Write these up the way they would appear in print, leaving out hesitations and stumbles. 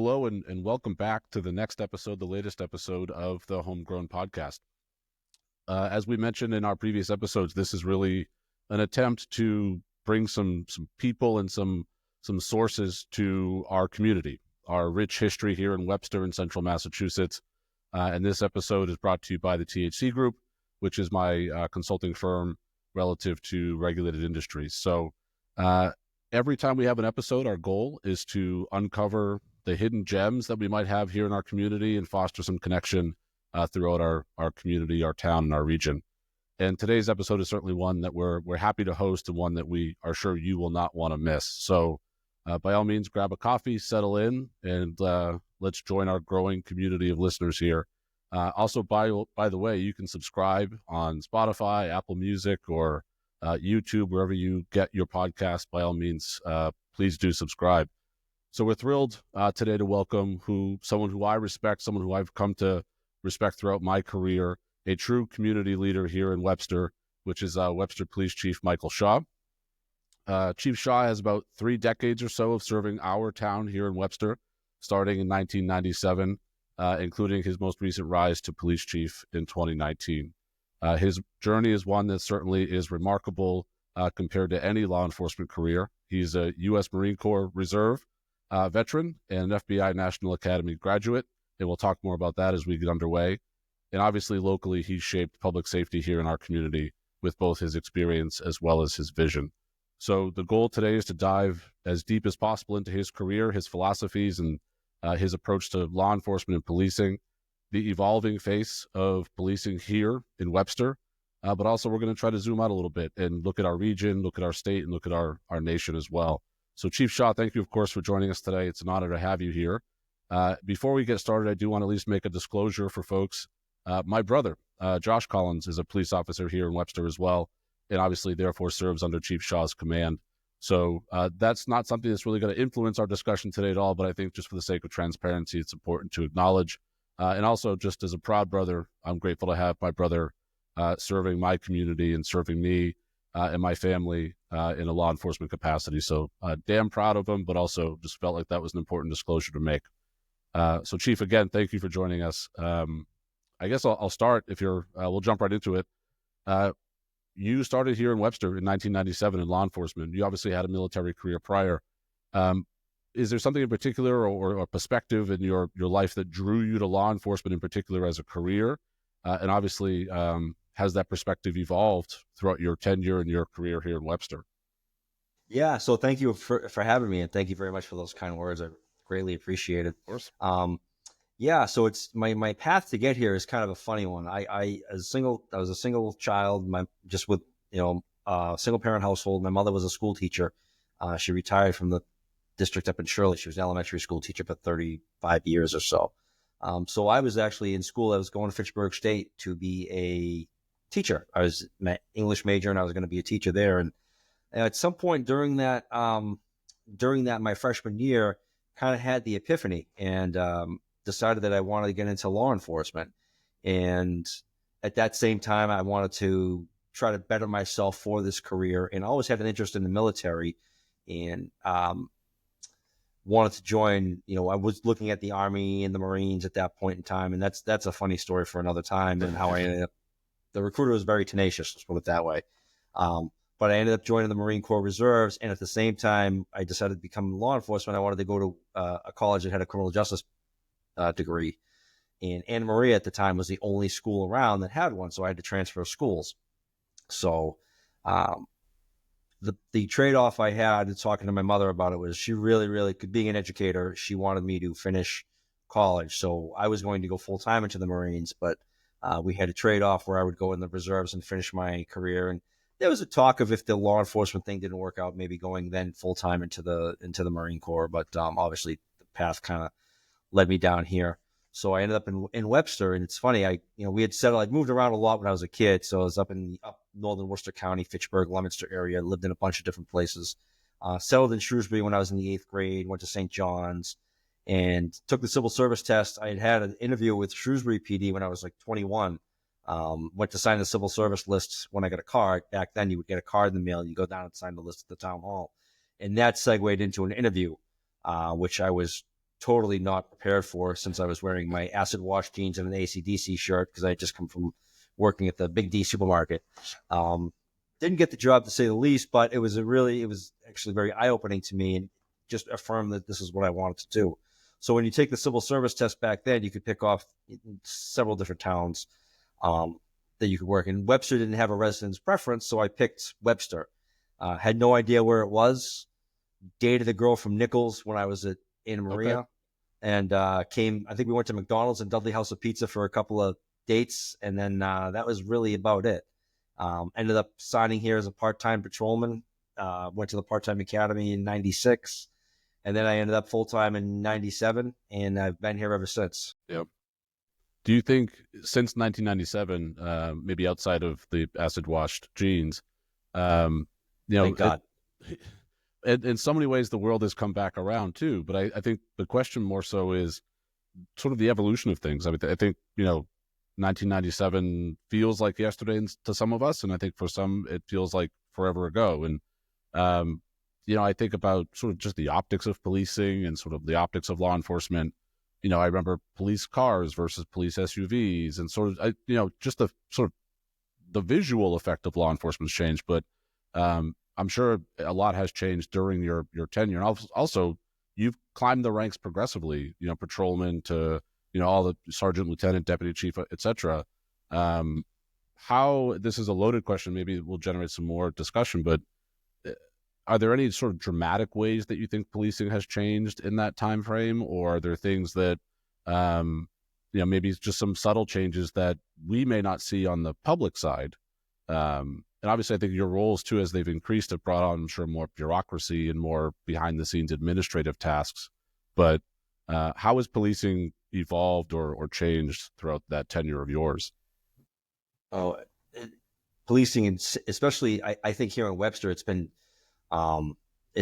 Hello and welcome back to the next episode, the latest episode of the Homegrown podcast. As we mentioned in our previous episodes, this is really an attempt to bring some people and some sources to our community, our rich history here in Webster and central Massachusetts. And this episode is brought to you by the THC Group, which is my consulting firm relative to regulated industries. So every time we have an episode, our goal is to uncover the hidden gems that we might have here in our community and foster some connection throughout our community, our town, and our region. And today's episode is certainly one that we're happy to host and one that we are sure you will not want to miss. So by all means, grab a coffee, settle in, and let's join our growing community of listeners here. Also, by the way, you can subscribe on Spotify, Apple Music, or YouTube, wherever you get your podcast. By all means, please do subscribe. So we're thrilled today to welcome someone who I respect, someone who I've come to respect throughout my career, a true community leader here in Webster, which is Webster Police Chief Michael Shaw. Chief Shaw has about 3 decades or so of serving our town here in Webster, starting in 1997, including his most recent rise to police chief in 2019. His journey is one that certainly is remarkable compared to any law enforcement career. He's a U.S. Marine Corps Reserve veteran and an FBI National Academy graduate, and we'll talk more about that as we get underway. And obviously, locally, he's shaped public safety here in our community with both his experience as well as his vision. So the goal today is to dive as deep as possible into his career, his philosophies, and his approach to law enforcement and policing, the evolving face of policing here in Webster, but also we're going to try to zoom out a little bit and look at our region, look at our state, and look at our nation as well. So Chief Shaw, thank you, of course, for joining us today. It's an honor to have you here. Before we get started, I do want to at least make a disclosure for folks. My brother, Josh Collins, is a police officer here in Webster as well, and obviously therefore serves under Chief Shaw's command. So that's not something that's really going to influence our discussion today at all, but I think just for the sake of transparency, it's important to acknowledge. And also, just as a proud brother, I'm grateful to have my brother serving my community and serving me and my family in a law enforcement capacity. So damn proud of him, but also just felt like that was an important disclosure to make. So Chief, again, thank you for joining us. I guess I'll start if we'll jump right into it. You started here in Webster in 1997 in law enforcement. You obviously had a military career prior. Is there something in particular or a perspective in your life that drew you to law enforcement in particular as a career? And obviously, has that perspective evolved throughout your tenure and your career here in Webster? Yeah, so thank you for having me, and thank you very much for those kind words. I greatly appreciate it. Of course. Yeah, so it's my path to get here is kind of a funny one. I was a single child, with a single parent household. My mother was a school teacher. She retired from the district up in Shirley. She was an elementary school teacher for 35 years or so. So I was actually in school. I was going to Fitchburg State to be a teacher. I was an English major, and I was going to be a teacher there. And at some point during that my freshman year, kind of had the epiphany and decided that I wanted to get into law enforcement. And at that same time, I wanted to try to better myself for this career, and always had an interest in the military, and wanted to join. I was looking at the Army and the Marines at that point in time, and that's a funny story for another time, and how I ended up. The recruiter was very tenacious, let's put it that way. But I ended up joining the Marine Corps Reserves, and at the same time, I decided to become law enforcement. I wanted to go to a college that had a criminal justice degree, and Anna Maria at the time was the only school around that had one, so I had to transfer schools. So the trade-off I had talking to my mother about it was she really, being an educator, she wanted me to finish college. So I was going to go full-time into the Marines, but we had a trade-off where I would go in the reserves and finish my career. And there was a talk of, if the law enforcement thing didn't work out, maybe going then full-time into the Marine Corps. But obviously the path kind of led me down here. So I ended up in Webster, and it's funny. We had settled. I'd moved around a lot when I was a kid, so I was up in northern Worcester County, Fitchburg, Leominster area. Lived in a bunch of different places. Settled in Shrewsbury when I was in the 8th grade. Went to St. John's, and took the civil service test. I had an interview with Shrewsbury PD when I was like 21. Went to sign the civil service list when I got a card. Back then, you would get a card in the mail. You go down and sign the list at the town hall, and that segued into an interview, which I was totally not prepared for, since I was wearing my acid wash jeans and an AC/DC shirt because I had just come from working at the Big D supermarket. Didn't get the job, to say the least, but it was actually very eye opening to me, and just affirmed that this is what I wanted to do. So when you take the civil service test back then, you could pick off several different towns that you could work in. Webster didn't have a residence preference, so I picked Webster. Had no idea where it was. Dated a girl from Nichols when I was at Anna Maria. Okay. And I think we went to McDonald's and Dudley House of Pizza for a couple of dates. And then that was really about it. Ended up signing here as a part-time patrolman. Went to the part-time academy in 96. And then I ended up full-time in 97. And I've been here ever since. Yep. Do you think since 1997, maybe outside of the acid-washed jeans, Thank God. In so many ways, the world has come back around too. But I think the question more so is sort of the evolution of things. I mean, I think, 1997 feels like yesterday to some of us, and I think for some it feels like forever ago. And I think about sort of just the optics of policing and sort of the optics of law enforcement. I remember police cars versus police SUVs, and sort of just the sort of the visual effect of law enforcement's changed. But I'm sure a lot has changed during your tenure. And also, you've climbed the ranks progressively, patrolman to, all the sergeant, lieutenant, deputy chief, et cetera. How, this is a loaded question, maybe we'll generate some more discussion, but are there any sort of dramatic ways that you think policing has changed in that time frame? Or are there things that, maybe it's just some subtle changes that we may not see on the public side? And obviously, I think your roles, too, as they've increased, have brought on, I'm sure, more bureaucracy and more behind-the-scenes administrative tasks. But how has policing evolved or changed throughout that tenure of yours? Policing, especially, I think here in Webster, it's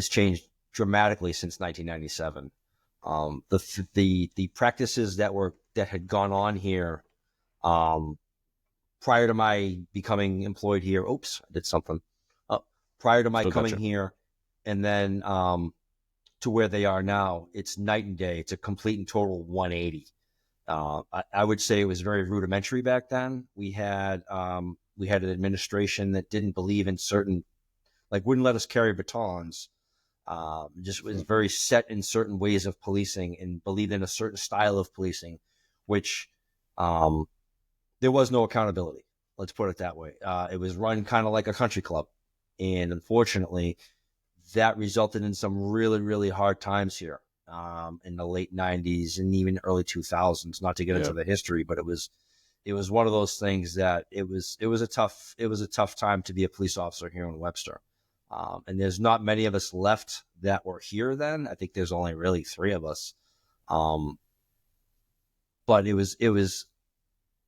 changed dramatically since 1997. The practices that had gone on here prior to my becoming employed here. Oops, I did something. Prior to my coming here, and then to where they are now, it's night and day. It's a complete and total 180. I would say it was very rudimentary back then. We had an administration that didn't believe in certain, wouldn't let us carry batons. Just was very set in certain ways of policing and believed in a certain style of policing, which there was no accountability. Let's put it that way. It was run kind of like a country club. And unfortunately, that resulted in some really, really hard times here in the late 90s and even early 2000s, not to get into the history, but it was one of those things that it was a tough time to be a police officer here in Webster. And there's not many of us left that were here then. I think there's only really 3 of us. But it was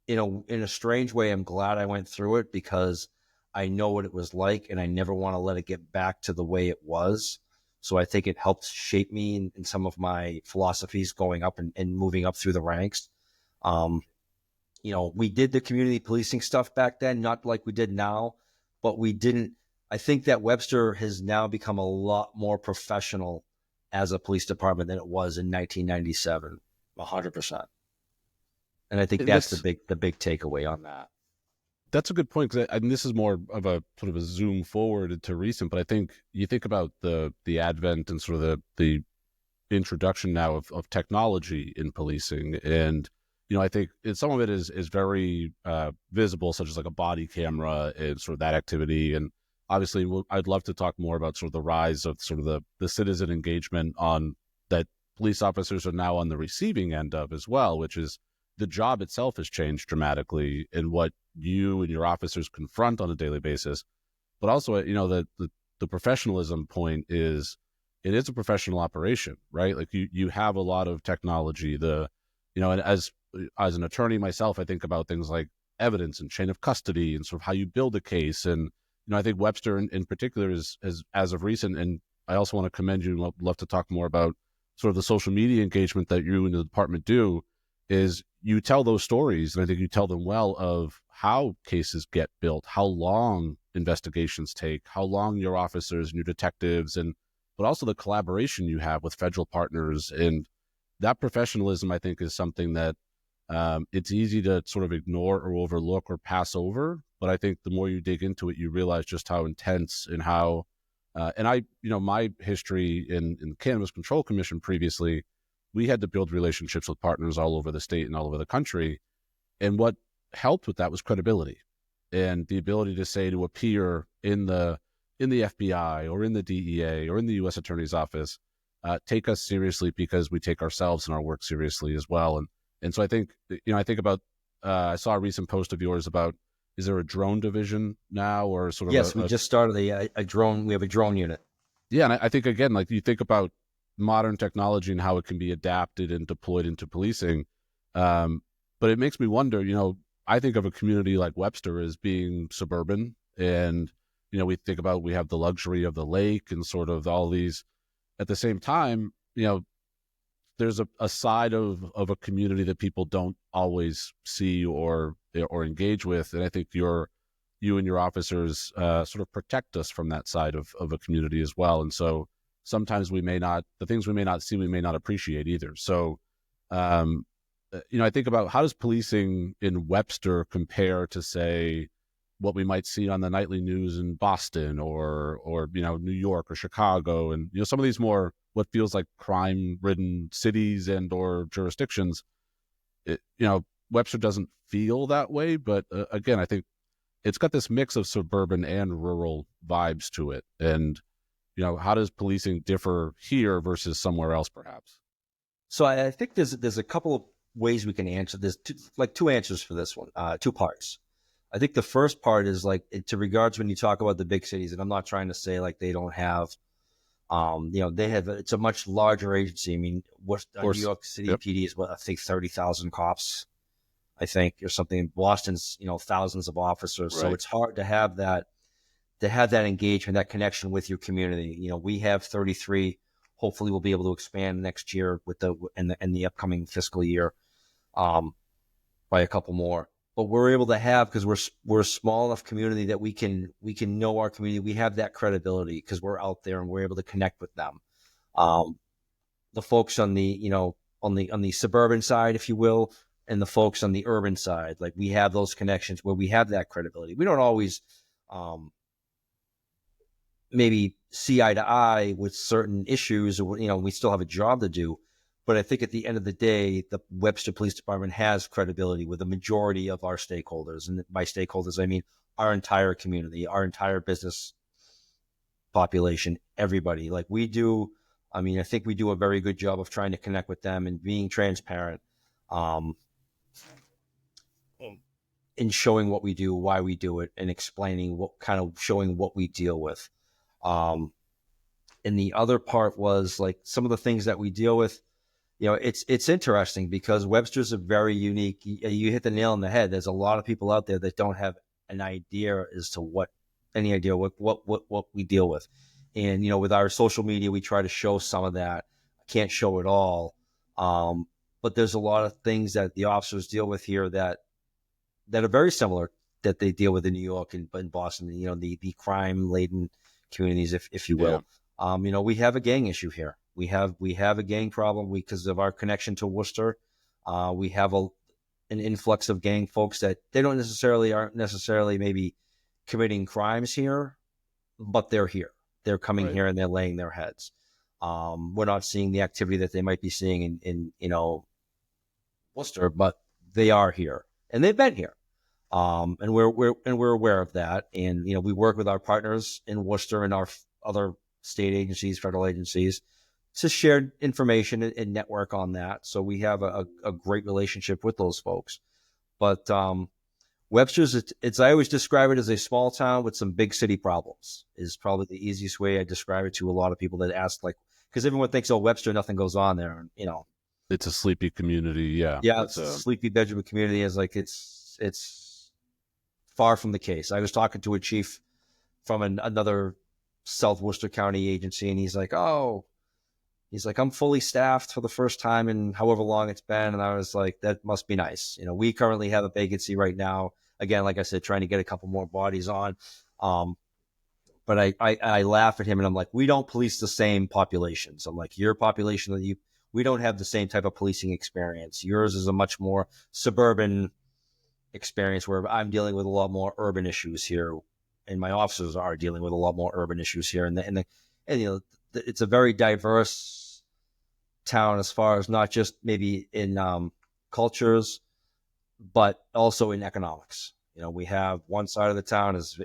in a strange way, I'm glad I went through it, because I know what it was like, and I never want to let it get back to the way it was. So I think it helped shape me in some of my philosophies going up and moving up through the ranks. We did the community policing stuff back then, not like we did now, but we didn't. I think that Webster has now become a lot more professional as a police department than it was in 1997, 100%. And I think that's the big takeaway on that. That's a good point, because this is more of a sort of a zoom forward to recent, but I think you think about the advent and sort of the introduction now of technology in policing, and I think some of it is very visible, such as like a body camera and sort of that activity. And obviously, I'd love to talk more about sort of the rise of sort of the citizen engagement on that police officers are now on the receiving end of as well, which is the job itself has changed dramatically in what you and your officers confront on a daily basis. But also, the professionalism point is, it is a professional operation, right? Like you have a lot of technology, and as an attorney myself, I think about things like evidence and chain of custody and sort of how you build a case. And, I think Webster in particular is as of recent, and I also want to commend you and love to talk more about sort of the social media engagement that you and the department do, is you tell those stories, and I think you tell them well, of how cases get built, how long investigations take, how long your officers and your detectives, but also the collaboration you have with federal partners. And that professionalism, I think, is something that it's easy to sort of ignore or overlook or pass over. But I think the more you dig into it, you realize just how intense and how, and I, my history in the Cannabis Control Commission previously, we had to build relationships with partners all over the state and all over the country. And what helped with that was credibility and the ability to say to a peer in the FBI or in the DEA or in the U.S. Attorney's Office, take us seriously because we take ourselves and our work seriously as well. And so I think, I think about, I saw a recent post of yours about, is there a drone division now or sort of Yes, we just started a drone. We have a drone unit. Yeah. And I think, again, like you think about modern technology and how it can be adapted and deployed into policing. But it makes me wonder, I think of a community like Webster as being suburban and, we think about, we have the luxury of the lake and sort of all these, at the same time, there's a side of a community that people don't always see or engage with. And I think you and your officers sort of protect us from that side of a community as well. And so sometimes the things we may not see, we may not appreciate either. So, I think about, how does policing in Webster compare to, say, what we might see on the nightly news in Boston or New York or Chicago, and some of these more what feels like crime-ridden cities and or jurisdictions. Webster doesn't feel that way, but again, I think it's got this mix of suburban and rural vibes to it. And how does policing differ here versus somewhere else, perhaps? So I think there's a couple of ways we can answer this. Two answers for this one, two parts. I think the first part is like to regards when you talk about the big cities, and I'm not trying to say like they don't have, they have, it's a much larger agency. I mean, New York City PD is I think 30,000 cops, I think, or something. Boston's, thousands of officers. Right. So it's hard to have that engagement, that connection with your community. We have 33. Hopefully we'll be able to expand next year with in the upcoming fiscal year, by a couple more. But we're able to have, because we're a small enough community that we can know our community. We have that credibility because we're out there and we're able to connect with them. The folks on the on the suburban side, if you will, and the folks on the urban side, like we have those connections where we have that credibility. We don't always maybe see eye to eye with certain issues, or we still have a job to do. But I think at the end of the day, the Webster Police Department has credibility with the majority of our stakeholders. And by stakeholders, I mean our entire community, our entire business population, everybody. Like we do, I think we do a very good job of trying to connect with them and being transparent, in showing what we do, why we do it, and explaining showing what we deal with. And the other part was like some of the things that we deal with. It's interesting because Webster's a very unique. You hit the nail on the head. There's a lot of people out there that don't have an idea as to what we deal with, and with our social media, we try to show some of that. I can't show it all, but there's a lot of things that the officers deal with here that are very similar that they deal with in New York and in Boston. The crime laden communities, if you will. Yeah. We have a gang issue here. We have a gang problem because of our connection to Worcester. We have an influx of gang folks that they aren't necessarily maybe committing crimes here, but they're here. They're coming right here and they're laying their heads. We're not seeing the activity that they might be seeing in Worcester, but they are here and they've been here. And we're aware of that. And, we work with our partners in Worcester and our other state agencies, federal agencies, to share information and network on that. So we have a great relationship with those folks. But Webster's, I always describe it as a small town with some big city problems is probably the easiest way I describe it to a lot of people that ask, like, because everyone thinks, Webster, nothing goes on there. And, it's a sleepy community. Yeah. Yeah. It's a sleepy Benjamin community. It's far from the case. I was talking to a chief from another South Worcester County agency, and he's like, I'm fully staffed for the first time in however long it's been. And I was like, that must be nice. We currently have a vacancy right now. Again, like I said, trying to get a couple more bodies on. But I laugh at him and I'm like, we don't police the same populations. I'm like, your population that we don't have the same type of policing experience. Yours is a much more suburban experience where I'm dealing with a lot more urban issues here, and my officers are dealing with a lot more urban issues here. And it's a very diverse town as far as not just maybe in cultures, but also in economics. We have one side of the town is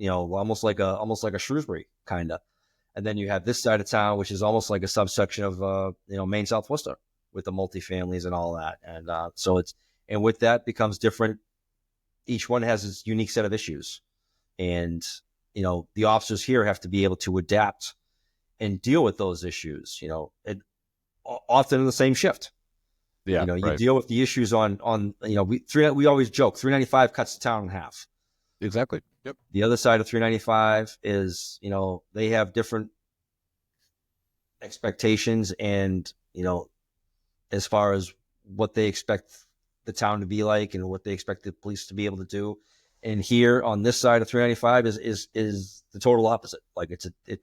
almost like a Shrewsbury kind of, and then you have this side of town which is almost like a subsection of Maine South Worcester with the multifamilies and all that, and and with that becomes different. Each one has its unique set of issues, and the officers here have to be able to adapt and deal with those issues. Often in the same shift. Yeah, you right. deal with the issues on we always joke 395 cuts the town in half. Exactly. Yep. The other side of 395 is they have different expectations, and as far as what they expect the town to be like and what they expect the police to be able to do. And here on this side of 395 is the total opposite. Like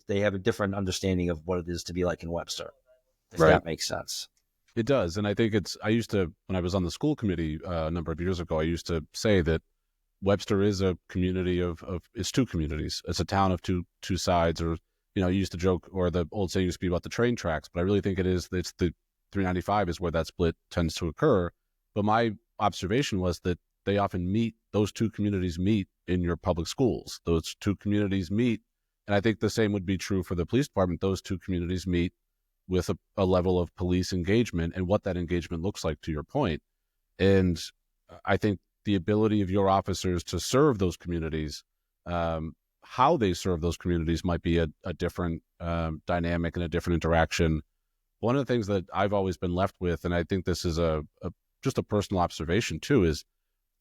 they have a different understanding of what it is to be like in Webster, if that makes sense. It does. And I think I used to, when I was on the school committee a number of years ago, I used to say that Webster is a community it's two communities. It's a town of two sides, or, you used to joke, or the old saying used to be about the train tracks, but I really think it's the 395 is where that split tends to occur. But my observation was that they often those two communities meet in your public schools. Those two communities meet. And I think the same would be true for the police department. Those two communities meet with a level of police engagement and what that engagement looks like, to your point. And I think the ability of your officers to serve those communities, how they serve those communities might be a different dynamic and a different interaction. One of the things that I've always been left with, and I think this is just a personal observation too, is,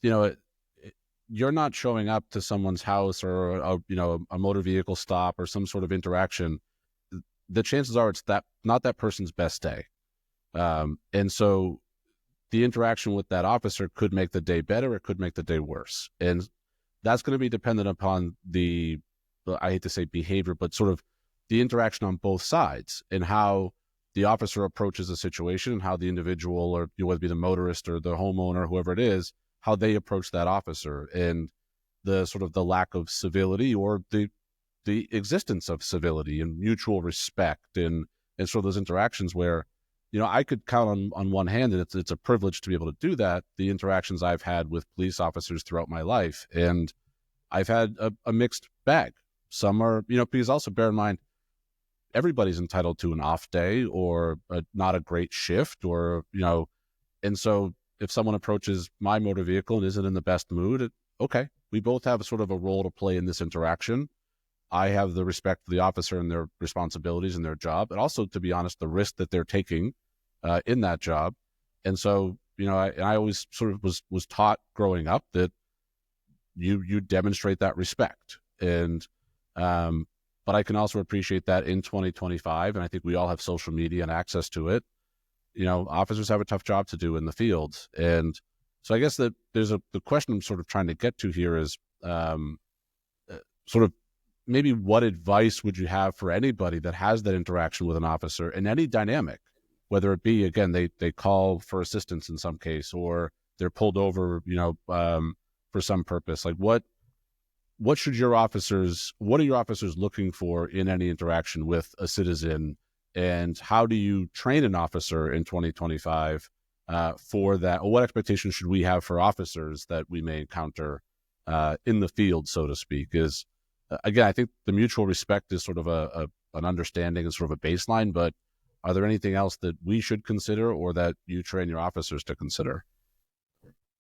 you're not showing up to someone's house or a motor vehicle stop or some sort of interaction. The chances are it's not that person's best day. And so the interaction with that officer could make the day better. It could make the day worse. And that's going to be dependent upon I hate to say behavior, but sort of the interaction on both sides, and how the officer approaches a situation, and how the individual, or whether it be the motorist or the homeowner, whoever it is, how they approach that officer, and the sort of the lack of civility, or the existence of civility and mutual respect, and sort of those interactions where, I could count on one hand, and it's a privilege to be able to do that, the interactions I've had with police officers throughout my life. And I've had a mixed bag. Some are, because also bear in mind, everybody's entitled to an off day or not a great shift, or, and so if someone approaches my motor vehicle and isn't in the best mood, okay, we both have sort of a role to play in this interaction. I have the respect for the officer and their responsibilities and their job, but also, to be honest, the risk that they're taking in that job. And so, I always sort of was taught growing up that you demonstrate that respect. And but I can also appreciate that in 2025, and I think we all have social media and access to it. Officers have a tough job to do in the field. And so I guess that the question I'm sort of trying to get to here is sort of, maybe what advice would you have for anybody that has that interaction with an officer in any dynamic, whether it be, again, they call for assistance in some case, or they're pulled over, for some purpose. Like what are your officers looking for in any interaction with a citizen, and how do you train an officer in 2025 for that? Or what expectations should we have for officers that we may encounter in the field, so to speak? Is again, I think the mutual respect is sort of an understanding and sort of a baseline, but are there anything else that we should consider, or that you train your officers to consider?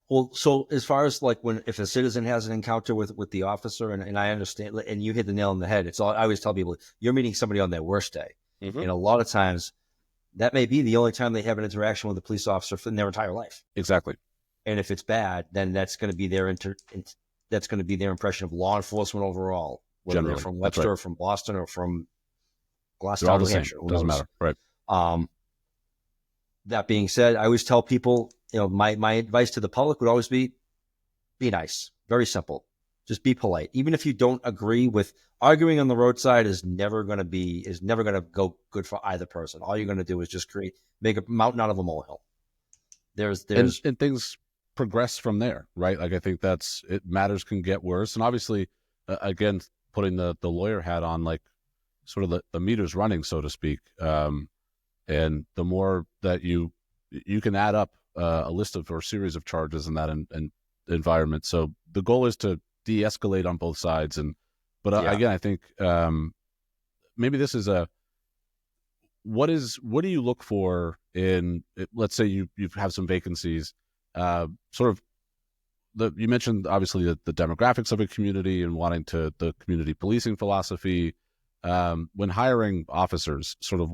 Well, so as far as like if a citizen has an encounter with the officer, and I understand, and you hit the nail on the head, I always tell people, you're meeting somebody on their worst day. Mm-hmm. And a lot of times that may be the only time they have an interaction with a police officer in their entire life. Exactly. And if it's bad, then that's going to be their impression of law enforcement overall, whether they're from Webster, or from Boston, or from Gloucester, New Hampshire. Doesn't matter. Right. That being said, I always tell people, my advice to the public would always be nice. Very simple. Just be polite. Even if you don't agree with arguing on the roadside is never going to go good for either person. All you're going to do is just make a mountain out of a molehill. There's And things progress from there, right? Like I think matters can get worse, and obviously, again, putting the lawyer hat on, like sort of the meter's running, so to speak, and the more that you can add up a list of or series of charges in that environment. So the goal is to de-escalate on both sides, but yeah. again, I think maybe this is what do you look for in, let's say you have some vacancies, sort of you mentioned obviously the demographics of a community and wanting the community policing philosophy. When hiring officers, sort of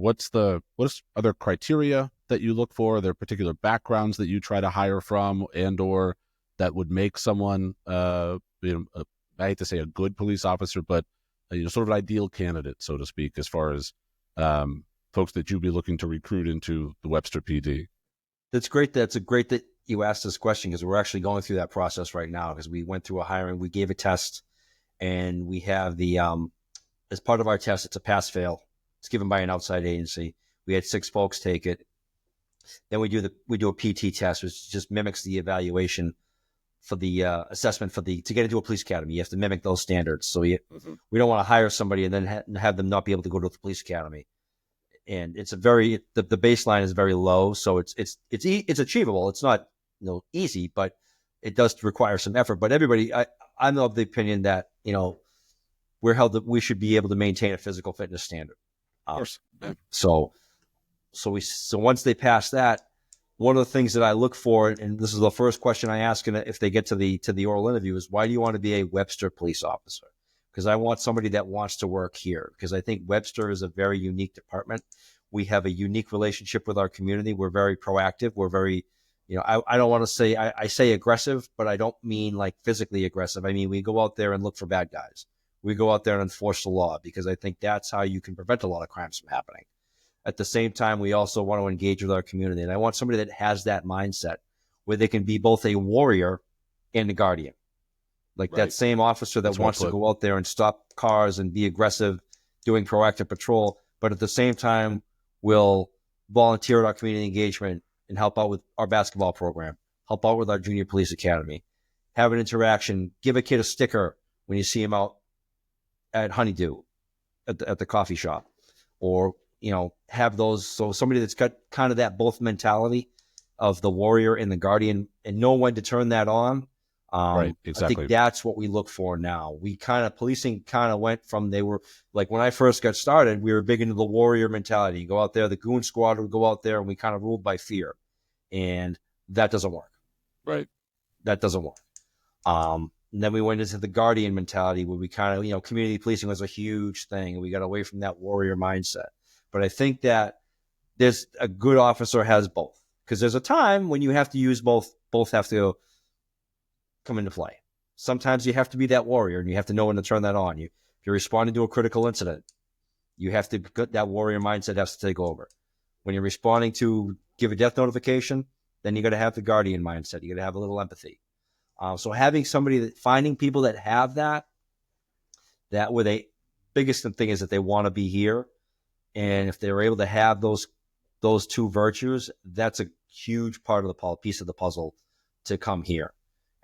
are there criteria that you look for? Are there particular backgrounds that you try to hire from, and or that would make someone, I hate to say a good police officer, but sort of an ideal candidate, so to speak, as far as folks that you'd be looking to recruit into the Webster PD? That's great. That's great that you asked this question, because we're actually going through that process right now, because we went through a hiring, we gave a test, and we have the as part of our test, it's a pass fail. It's given by an outside agency. We had 6 folks take it. Then we do a PT test, which just mimics the evaluation for the assessment to get into a police academy. You have to mimic those standards. So we don't want to hire somebody and then have them not be able to go to the police academy. And it's the baseline is very low, so it's achievable. It's not easy, but it does require some effort. But I'm of the opinion that we're held that we should be able to maintain a physical fitness standard. Of course. So once they pass that, one of the things that I look for, and this is the first question I ask if they get to the oral interview, is why do you want to be a Webster police officer? Because I want somebody that wants to work here, because I think Webster is a very unique department. We have a unique relationship with our community. We're very proactive. We're very, I don't want to say, I say aggressive, but I don't mean like physically aggressive. I mean, we go out there and look for bad guys. We go out there and enforce the law, because I think that's how you can prevent a lot of crimes from happening. At the same time, we also want to engage with our community. And I want somebody that has that mindset where they can be both a warrior and a guardian. Like right. That same officer that wants to go out there and stop cars and be aggressive, doing proactive patrol, but at the same time will volunteer at our community engagement and help out with our basketball program, help out with our junior police academy, have an interaction, give a kid a sticker when you see him out at Honeydew at the coffee shop, or have those. So somebody that's got kind of that both mentality of the warrior and the guardian, and know when to turn that on. Right, exactly. I think that's what we look for now. Policing went from, they were like, when I first got started, we were big into the warrior mentality. You go out there, the goon squad would go out there, and we kind of ruled by fear, and that doesn't work. Right. That doesn't work. And then we went into the guardian mentality, where we kind of, community policing was a huge thing, and we got away from that warrior mindset. But I think that there's a good officer has both, because there's a time when you have to use both. Both have to come into play. Sometimes you have to be that warrior, and you have to know when to turn that on. If you're responding to a critical incident, you have to get that warrior mindset has to take over. When you're responding to give a death notification, then you got to have the guardian mindset. You got to have a little empathy. So having finding people that have that where they, biggest thing is that they want to be here. And if they're able to have those 2 virtues, that's a huge part of the piece of the puzzle to come here.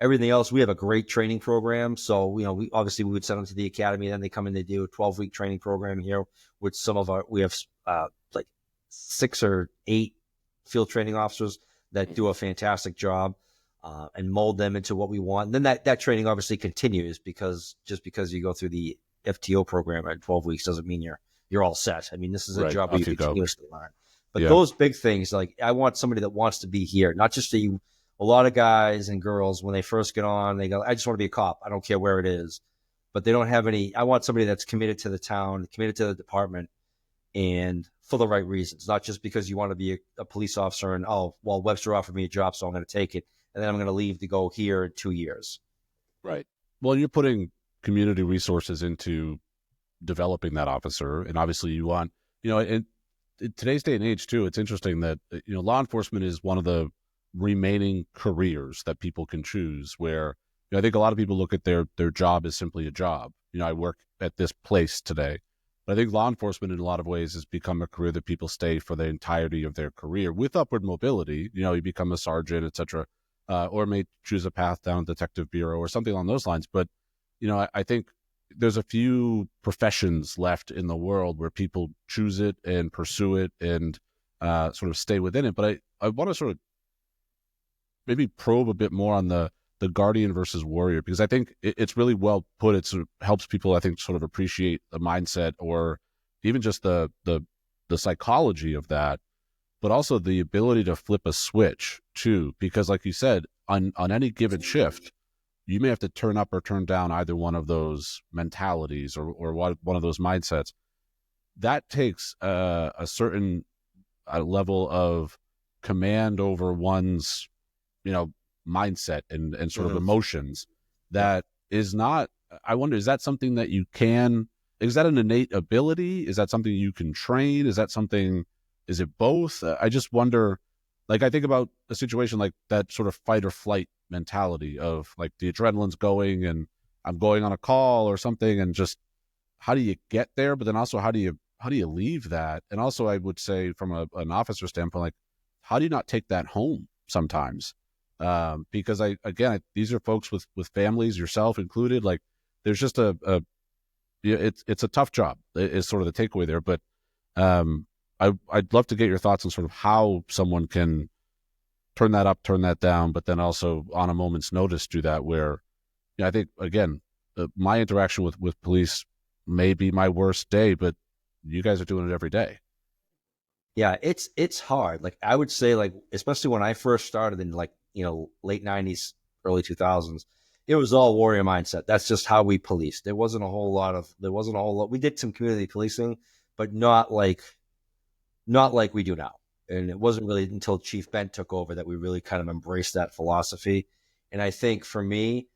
Everything else, we have a great training program. So, we would send them to the academy. Then they come in, they do a 12-week training program here with we have like 6 or 8 field training officers that do a fantastic job and mold them into what we want. And then that training obviously continues, because just because you go through the FTO program at 12 weeks doesn't mean you're all set. I mean, this is a job where you continuously learn. But those big things, like I want somebody that wants to be here, not just a lot of guys and girls, when they first get on, they go, I just want to be a cop. I don't care where it is. But they don't have I want somebody that's committed to the town, committed to the department, and for the right reasons, not just because you want to be a police officer and, Webster offered me a job, so I'm going to take it, and then I'm going to leave to go here in 2 years. Right. Well, you're putting community resources into developing that officer, and obviously you want, in today's day and age too, it's interesting that, law enforcement is one of the remaining careers that people can choose where, I think a lot of people look at their job as simply a job. I work at this place today. But I think law enforcement in a lot of ways has become a career that people stay for the entirety of their career with upward mobility. You become a sergeant, et cetera, or may choose a path down detective bureau or something along those lines. But, I think there's a few professions left in the world where people choose it and pursue it and sort of stay within it. But I want to sort of maybe probe a bit more on the guardian versus warrior, because I think it's really well put. It sort of helps people, I think, sort of appreciate the mindset or even just the psychology of that, but also the ability to flip a switch too. Because like you said, on any given shift, you may have to turn up or turn down either one of those mentalities or one of those mindsets. That takes a certain level of command over one's, mindset and sort of emotions that is not, I wonder, is that something that is that an innate ability? Is that something you can train? Is it both? I just wonder, like, I think about a situation like that sort of fight or flight mentality of like the adrenaline's going and I'm going on a call or something, and just how do you get there? But then also how do you leave that? And also I would say from an officer standpoint, like, how do you not take that home sometimes? Because these are folks with families, yourself included. Like, there's just it's a tough job is sort of the takeaway there. But I'd love to get your thoughts on sort of how someone can turn that up, turn that down, but then also on a moment's notice do that. Where I think again, my interaction with police may be my worst day, but you guys are doing it every day. Yeah, it's hard. Like I would say, like especially when I first started in like late '90s, early 2000s, it was all warrior mindset. That's just how we policed. There wasn't a whole lot. We did some community policing, but not like we do now. And it wasn't really until Chief Bent took over that we really kind of embraced that philosophy. And I think for me,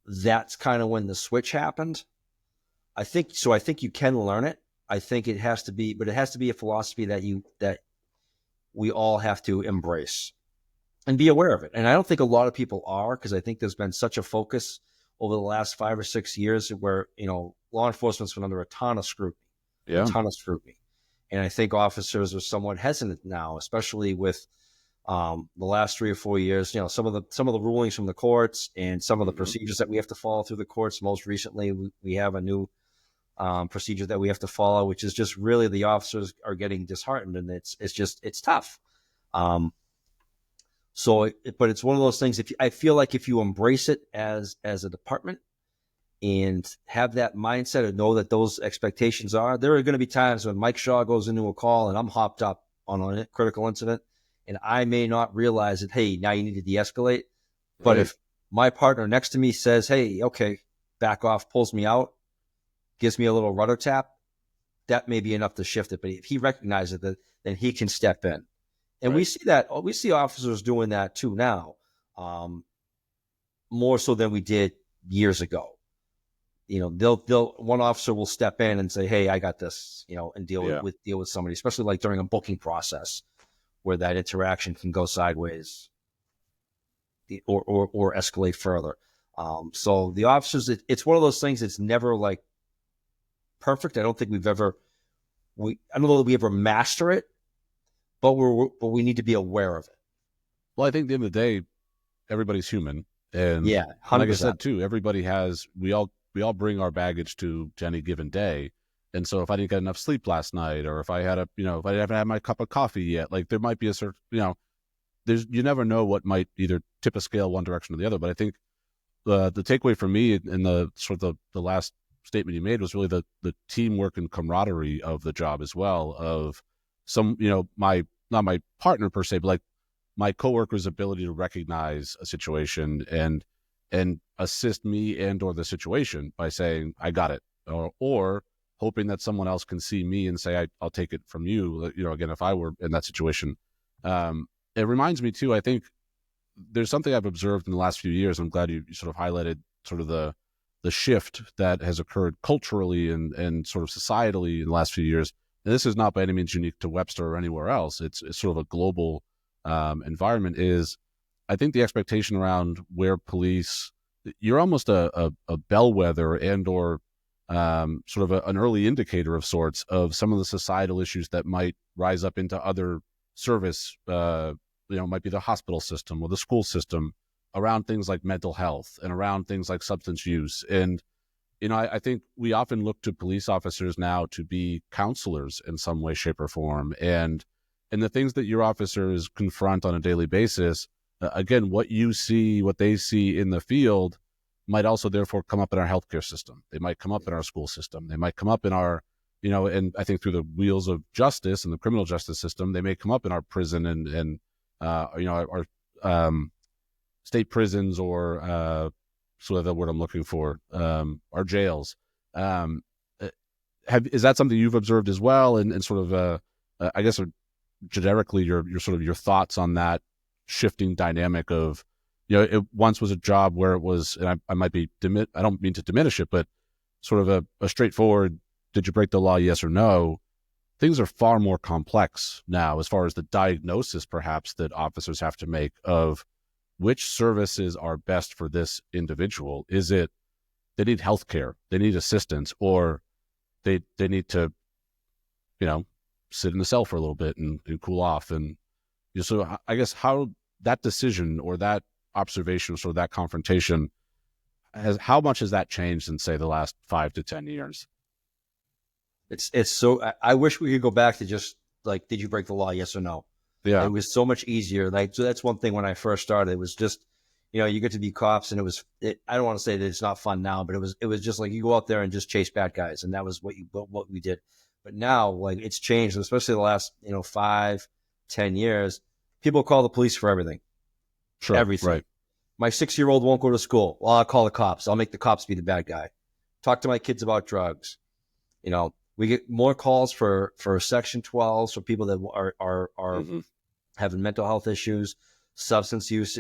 that's kind of when the switch happened. I think you can learn it. I think it has to be a philosophy that we all have to embrace and be aware of it. And I don't think a lot of people are, because I think there's been such a focus over the last 5 or 6 years where, law enforcement's been under a ton of scrutiny. And I think officers are somewhat hesitant now, especially with the last 3 or 4 years, some of the rulings from the courts and some of the procedures that we have to follow through the courts. Most recently, we have a new procedure that we have to follow, which is just really the officers are getting disheartened, and it's tough. But it's one of those things. I feel like if you embrace it as a department and have that mindset and know that those expectations there are going to be times when Mike Shaw goes into a call and I'm hopped up on a critical incident, and I may not realize that, hey, now you need to de-escalate. But if my partner next to me says, hey, okay, back off, pulls me out, gives me a little rudder tap, that may be enough to shift it. But if he recognizes it, then he can step in. And we see officers doing that too now, more so than we did years ago. One officer will step in and say, hey, I got this, and deal with somebody, especially like during a booking process where that interaction can go sideways or escalate further. So the officers, it's one of those things that's never like perfect. I don't think I don't know that we ever master it, but we need to be aware of it. Well, I think at the end of the day, everybody's human. And yeah, 100%. Like I said too, we all bring our baggage to any given day. And so if I didn't get enough sleep last night, or if I had if I haven't had my cup of coffee yet, like there might be a certain, you never know what might either tip a scale one direction or the other. But I think the takeaway for me in the sort of the last statement you made was really the teamwork and camaraderie of the job as well, of some, not my partner per se, but like my coworker's ability to recognize a situation and assist me and or the situation by saying, I got it, or hoping that someone else can see me and say, I'll take it from you. Again, if I were in that situation. It reminds me too, I think there's something I've observed in the last few years. I'm glad you sort of highlighted sort of the shift that has occurred culturally and sort of societally in the last few years. And this is not by any means unique to Webster or anywhere else. It's sort of a global environment. Is I think the expectation around where police, you're almost a bellwether and or sort of an early indicator of sorts of some of the societal issues that might rise up into other service, might be the hospital system or the school system around things like mental health and around things like substance use. And, I think we often look to police officers now to be counselors in some way, shape, or form. And the things that your officers confront on a daily basis, again, what you see, what they see in the field might also therefore come up in our healthcare system. They might come up in our school system. They might come up in our, and I think through the wheels of justice and the criminal justice system, they may come up in our prison and our state prisons or sort of the word I'm looking for, our jails. Is that something you've observed as well? And sort of, I guess, generically, your sort of your thoughts on that shifting dynamic of, it once was a job where it was, and I might be, I don't mean to diminish it, but sort of a straightforward, did you break the law, yes or no? Things are far more complex now as far as the diagnosis, perhaps, that officers have to make of which services are best for this individual. Is it they need healthcare, they need assistance, or they need to, sit in the cell for a little bit and cool off? And so I guess how that decision or that observation, sort of that confrontation, how much has that changed in, say, the last 5 to 10 years? It's so, I wish we could go back to just like, did you break the law? Yes or no? Yeah. It was so much easier. Like, so that's one thing when I first started, it was just, you get to be cops, and I don't want to say that it's not fun now, but it was just like you go out there and just chase bad guys. And that was what we did. But now, like, it's changed, especially the last, 5, 10 years. People call the police for everything. Sure. Everything. Right. My 6-year-old won't go to school. Well, I'll call the cops. I'll make the cops be the bad guy. Talk to my kids about drugs. We get more calls for Section 12s for people that are Mm-hmm. having mental health issues, substance use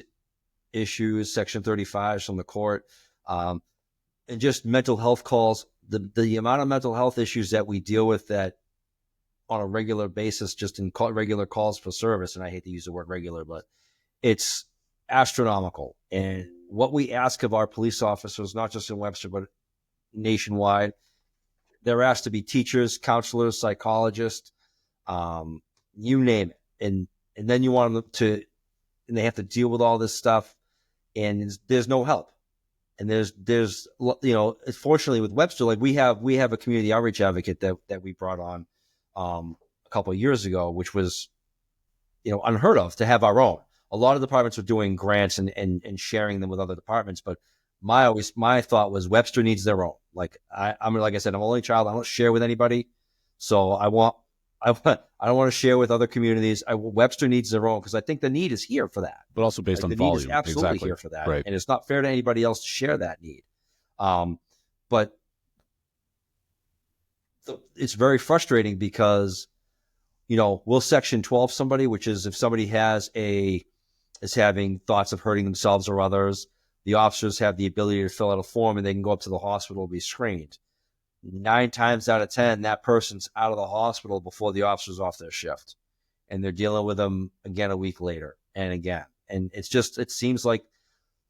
issues, Section 35s from the court, and just mental health calls. The amount of mental health issues that we deal with that on a regular basis, just in regular calls for service, and I hate to use the word regular, but it's astronomical. And what we ask of our police officers, not just in Webster, but nationwide, they're asked to be teachers, counselors, psychologists, you name it. And then you want them to, and they have to deal with all this stuff, and there's no help. And there's fortunately with Webster, like we have a community outreach advocate that we brought on a couple of years ago, which was, unheard of to have our own. A lot of departments are doing grants and sharing them with other departments, but my thought was Webster needs their own. Like like I said, I'm an only child. I don't share with anybody, so I don't want to share with other communities. Webster needs their own, because I think the need is here for that. But also based on the volume. need is absolutely exactly. here for that, Right. and it's not fair to anybody else to share that need. But it's very frustrating because, we'll Section 12 somebody, which is if somebody is having thoughts of hurting themselves or others, the officers have the ability to fill out a form and they can go up to the hospital and be screened. 9 times out of 10, that person's out of the hospital before the officer's off their shift, and they're dealing with them again a week later and again. And it seems like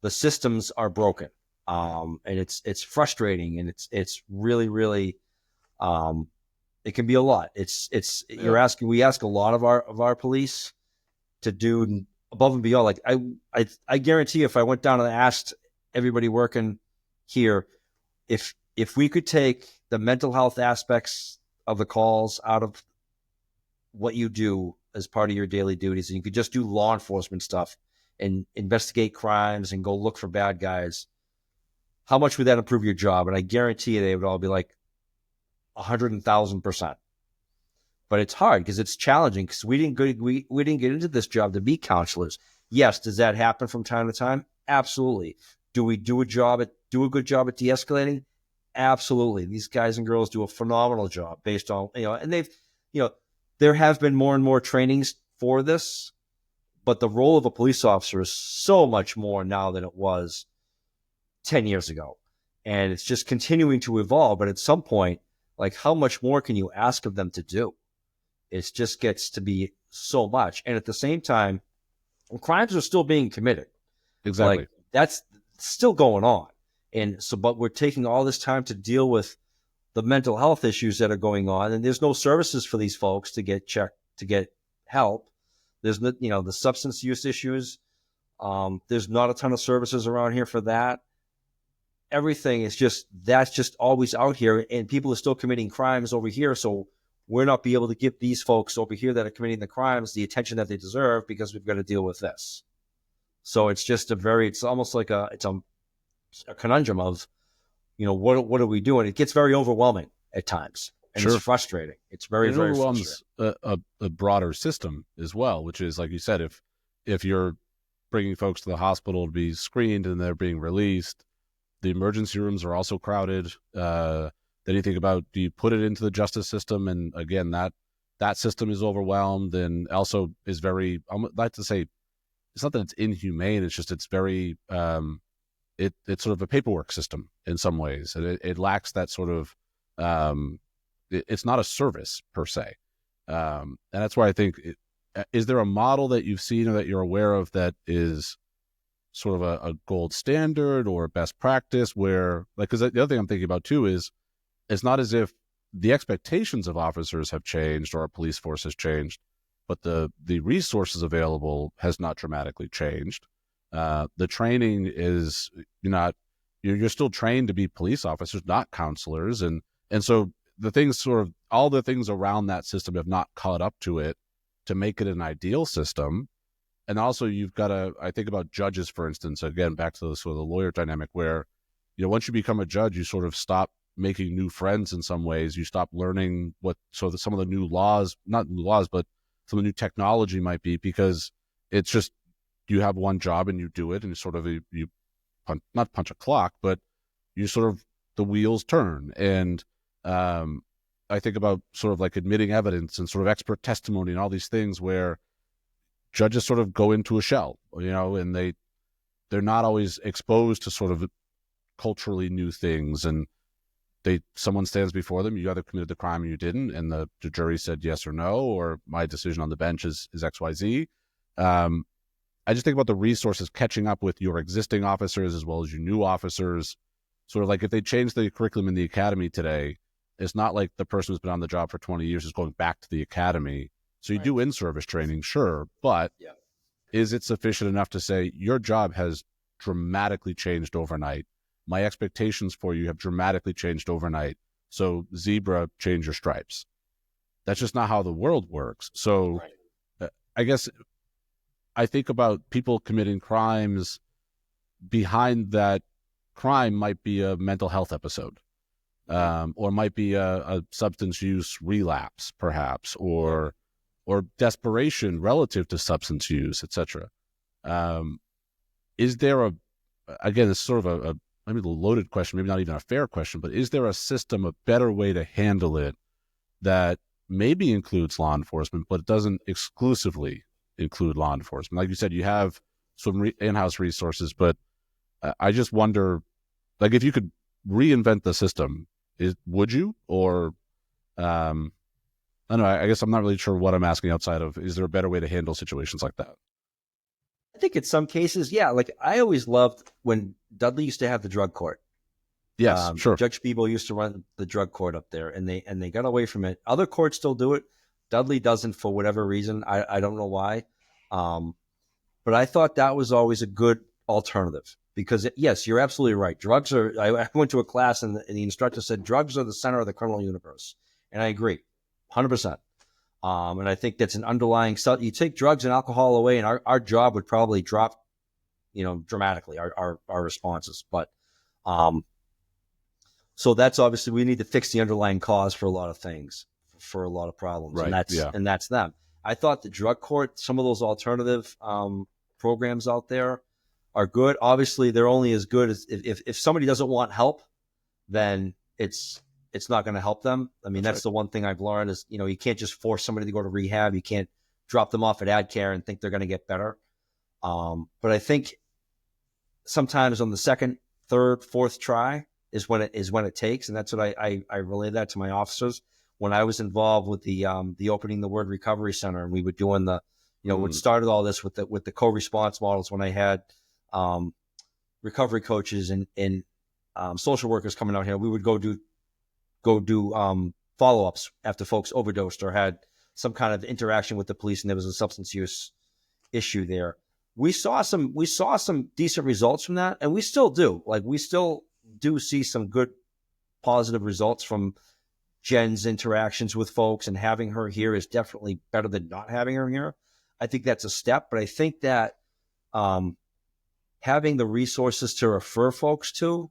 the systems are broken. And it's frustrating, and it's really, really, it can be a lot. We ask a lot of our police to do above and beyond. Like I guarantee if I went down and asked everybody working here, if we could take the mental health aspects of the calls out of what you do as part of your daily duties, and you could just do law enforcement stuff and investigate crimes and go look for bad guys, how much would that improve your job? And I guarantee you they would all be like 100,000%. But it's hard because it's challenging, because we didn't get into this job to be counselors. Yes, does that happen from time to time? Absolutely. Do we do a good job at de-escalating? Absolutely. These guys and girls do a phenomenal job based on, and they've, there have been more and more trainings for this, but the role of a police officer is so much more now than it was 10 years ago. And it's just continuing to evolve. But at some point, like, how much more can you ask of them to do? It just gets to be so much. And at the same time, crimes are still being committed. Exactly. Like that's still going on. And so, but we're taking all this time to deal with the mental health issues that are going on, and there's no services for these folks to get checked, to get help. There's no, the substance use issues. There's not a ton of services around here for that. Everything is that's just always out here, and people are still committing crimes over here. So we're not be able to give these folks over here that are committing the crimes the attention that they deserve because we've got to deal with this. So it's just it's almost like a conundrum of, what are we doing? It gets very overwhelming at times, and Sure. it's frustrating. It's very, It very overwhelms frustrating. a broader system as well, which is, like you said, if you're bringing folks to the hospital to be screened and they're being released, the emergency rooms are also crowded. Then you think about, do you put it into the justice system? And again, that system is overwhelmed and also is very, I'd like to say, it's not that it's inhumane. It's just, it's very, it's sort of a paperwork system in some ways. And it lacks that sort of, it's not a service per se. And that's why I think, is there a model that you've seen or that you're aware of that is sort of a gold standard or best practice where, like, because the other thing I'm thinking about too is, it's not as if the expectations of officers have changed or our police force has changed, but the resources available has not dramatically changed. The training is you're still trained to be police officers, not counselors, and so the things all the things around that system have not caught up to it to make it an ideal system. And also, you've got to, I think about judges, for instance, again, back to the sort of the lawyer dynamic where, once you become a judge, you sort of stop making new friends in some ways. You stop learning some of the new laws, not new laws, but some of the new technology might be, because it's just, you have one job and you do it, and you not punch a clock, but you sort of, the wheels turn. And I think about sort of like admitting evidence and sort of expert testimony and all these things where judges sort of go into a shell, and they're not always exposed to sort of culturally new things. And someone stands before them, you either committed the crime or you didn't, and the jury said yes or no, or my decision on the bench is XYZ. I just think about the resources catching up with your existing officers as well as your new officers. Sort of like if they change the curriculum in the academy today, it's not like the person who's been on the job for 20 years is going back to the academy. So you do in-service training, sure, but is it sufficient enough to say your job has dramatically changed overnight? My expectations for you have dramatically changed overnight. So zebra, change your stripes. That's just not how the world works. So I guess I think about people committing crimes. Behind that crime might be a mental health episode, or might be a substance use relapse, perhaps, or desperation relative to substance use, etc. Is there again, it's sort of a maybe a loaded question, maybe not even a fair question, but is there a system, a better way to handle it that maybe includes law enforcement, but it doesn't exclusively include law enforcement? Like you said, you have some in-house resources, but I just wonder, like, if you could reinvent the system, would you? Or I don't know. I guess I'm not really sure what I'm asking outside of, is there a better way to handle situations like that? I think in some cases, yeah. Like I always loved when Dudley used to have the drug court. Yes, sure. Judge Bebo used to run the drug court up there, and they got away from it. Other courts still do it. Dudley doesn't for whatever reason. I don't know why. But I thought that was always a good alternative because, yes, you're absolutely right. Drugs are, I went to a class and the instructor said, drugs are the center of the criminal universe. And I agree, 100%. And I think that's an underlying, you take drugs and alcohol away and our job would probably drop, dramatically, our responses. But, so that's obviously, we need to fix the underlying cause for a lot of things, for a lot of problems. Right. And that's them. I thought the drug court, some of those alternative programs out there are good. Obviously, they're only as good as if somebody doesn't want help, then it's not going to help them. I mean, that's right. The one thing I've learned is, you can't just force somebody to go to rehab. You can't drop them off at ad care and think they're going to get better. But I think sometimes on the second, third, fourth try is when it takes. And that's what I relay that to my officers. When I was involved with the opening the word recovery center, and we were doing what started all this with the co-response models, when I had recovery coaches and social workers coming out here. We would go do follow-ups after folks overdosed or had some kind of interaction with the police and there was a substance use issue there. We saw some decent results from that, and we still do. Like, we still do see some good positive results from Jen's interactions with folks, and having her here is definitely better than not having her here. I think that's a step, but I think that having the resources to refer folks to,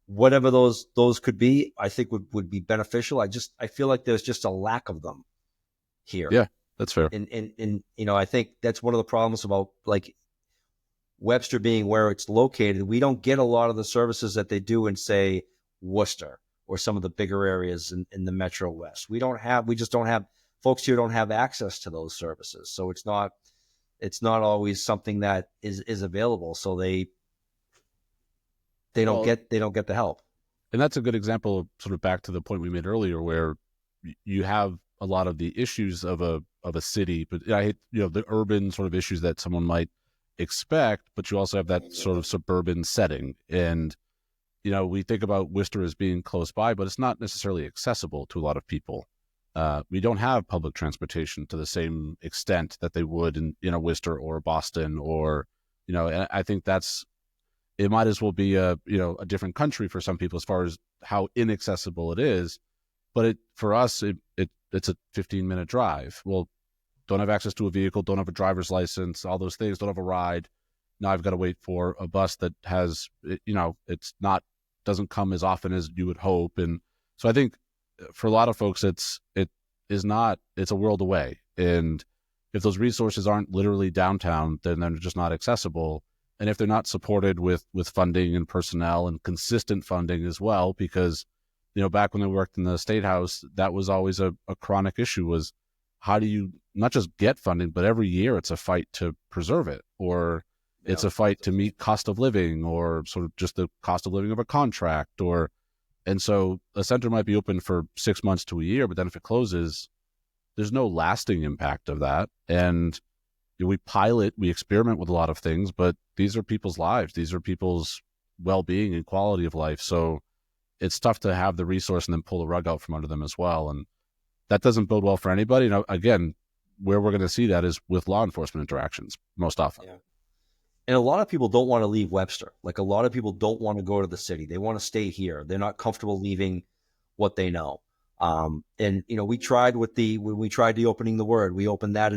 whatever those could be, I think would be beneficial. I feel like there's just a lack of them here. Yeah, that's fair. And I think that's one of the problems about like Webster being where it's located. We don't get a lot of the services that they do in, say, Worcester or some of the bigger areas in the Metro West. We just don't have folks here don't have access to those services. So it's not always something that is available. So they don't get the help. And that's a good example of sort of back to the point we made earlier, where you have a lot of the issues of a city, but I hate, the urban sort of issues that someone might expect, but you also have that sort of suburban setting. And, we think about Worcester as being close by, but it's not necessarily accessible to a lot of people. We don't have public transportation to the same extent that they would in, Worcester or Boston or, and I think it might as well be a different country for some people as far as how inaccessible it is. But for us, it's a 15-minute drive. Well, don't have access to a vehicle, don't have a driver's license, all those things, don't have a ride. Now I've got to wait for a bus that has, doesn't come as often as you would hope. And so I think for a lot of folks, it's a world away. And if those resources aren't literally downtown, then they're just not accessible. And if they're not supported with funding and personnel and consistent funding as well, because, back when I worked in the State House, that was always a chronic issue, was how do you not just get funding, but every year it's a fight to preserve it, or it's a fight to meet cost of living, or sort of just the cost of living of a contract. And so a center might be open for 6 months to a year, but then if it closes, there's no lasting impact of that. And we pilot, we experiment with a lot of things, but these are people's lives. These are people's well-being and quality of life. So it's tough to have the resource and then pull the rug out from under them as well. And that doesn't bode well for anybody. Again, where we're going to see that is with law enforcement interactions most often. Yeah. And a lot of people don't want to leave Webster. Like, a lot of people don't want to go to the city. They want to stay here. They're not comfortable leaving what they know. And we tried when we tried the Opening the Word, we opened that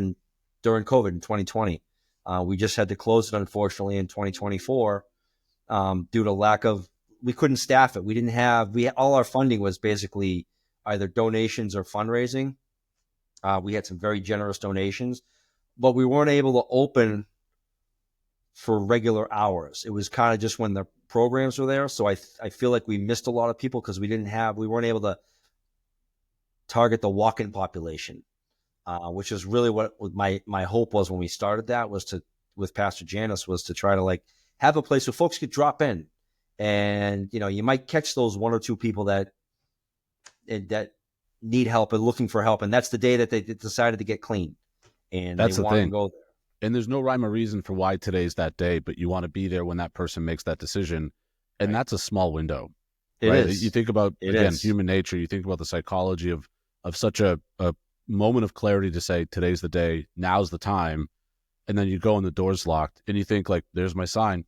during COVID in 2020. We just had to close it, unfortunately, in 2024 due to lack of, we couldn't staff it. All our funding was basically either donations or fundraising. We had some very generous donations, but we weren't able to open for regular hours. It was kind of just when the programs were there. So I feel like we missed a lot of people because we weren't able to target the walk-in population. Which is really what my hope was when we started that, with Pastor Janice, was to try to have a place where folks could drop in, and you might catch those one or two people that need help and looking for help, and that's the day that they decided to get clean, and that's they want to go there. And there's no rhyme or reason for why today's that day, but you want to be there when that person makes that decision, and right. That's a small window. It right? is. You think about human nature. You think about the psychology of such a moment of clarity to say, today's the day, now's the time. And then you go and the door's locked and you think, there's my sign.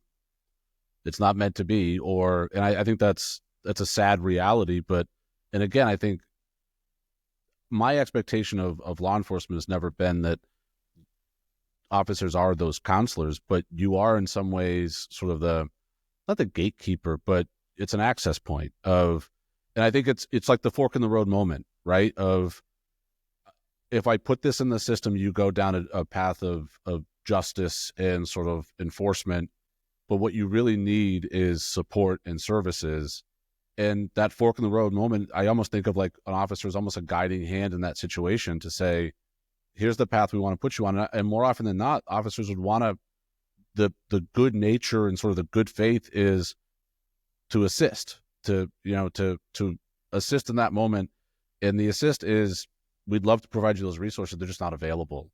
It's not meant to be. And I think that's a sad reality. And again, I think my expectation of law enforcement has never been that officers are those counselors, but you are in some ways sort of not the gatekeeper, but it's an access point and I think it's like the fork in the road moment, right? Of, if I put this in the system, you go down a path of justice and sort of enforcement, but what you really need is support and services. And that fork in the road moment, I almost think of like an officer as almost a guiding hand in that situation to say, here's the path we want to put you on. And more often than not, officers would want the good nature and sort of the good faith is to assist, to assist in that moment. And the assist is, we'd love to provide you those resources. They're just not available.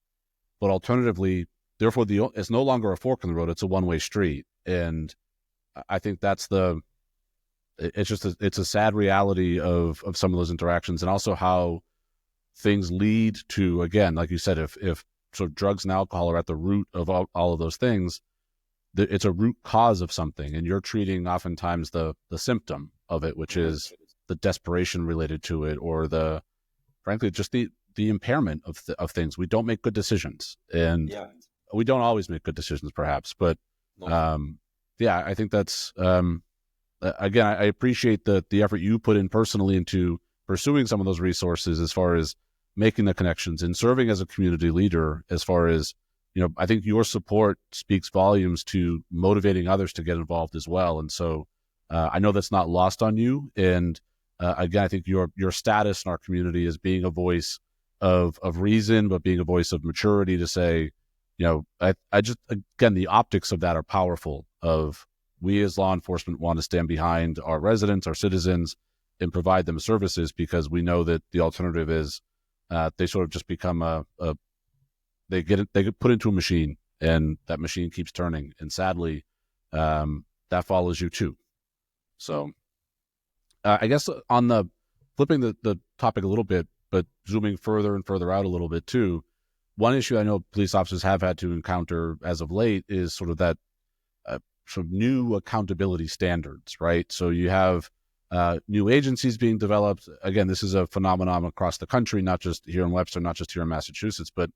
But alternatively, therefore, it's no longer a fork in the road. It's a one-way street. And I think that's it's a sad reality of some of those interactions, and also how things lead to, again, like you said, if sort of drugs and alcohol are at the root of all of those things, it's a root cause of something, and you're treating oftentimes the symptom of it, which is the desperation related to it, or frankly, just the impairment of things. We don't make good decisions, and Yeah. we don't always make good decisions, perhaps, but yeah, I think that's again, I appreciate the effort you put in personally into pursuing some of those resources, as far as making the connections and serving as a community leader. As far as, I think your support speaks volumes to motivating others to get involved as well. And so I know that's not lost on you. And again, I think your status in our community as being a voice of reason, but being a voice of maturity to say, I just, again, the optics of that are powerful. Of, we as law enforcement want to stand behind our residents, our citizens, and provide them services, because we know that the alternative is they sort of just become they get put into a machine, and that machine keeps turning, and sadly, that follows you too. So I guess on the flipping the topic a little bit, but zooming further and further out a little bit too, one issue I know police officers have had to encounter as of late is sort of that sort of new accountability standards, right? So you have new agencies being developed. Again, this is a phenomenon across the country, not just here in Webster, not just here in Massachusetts, but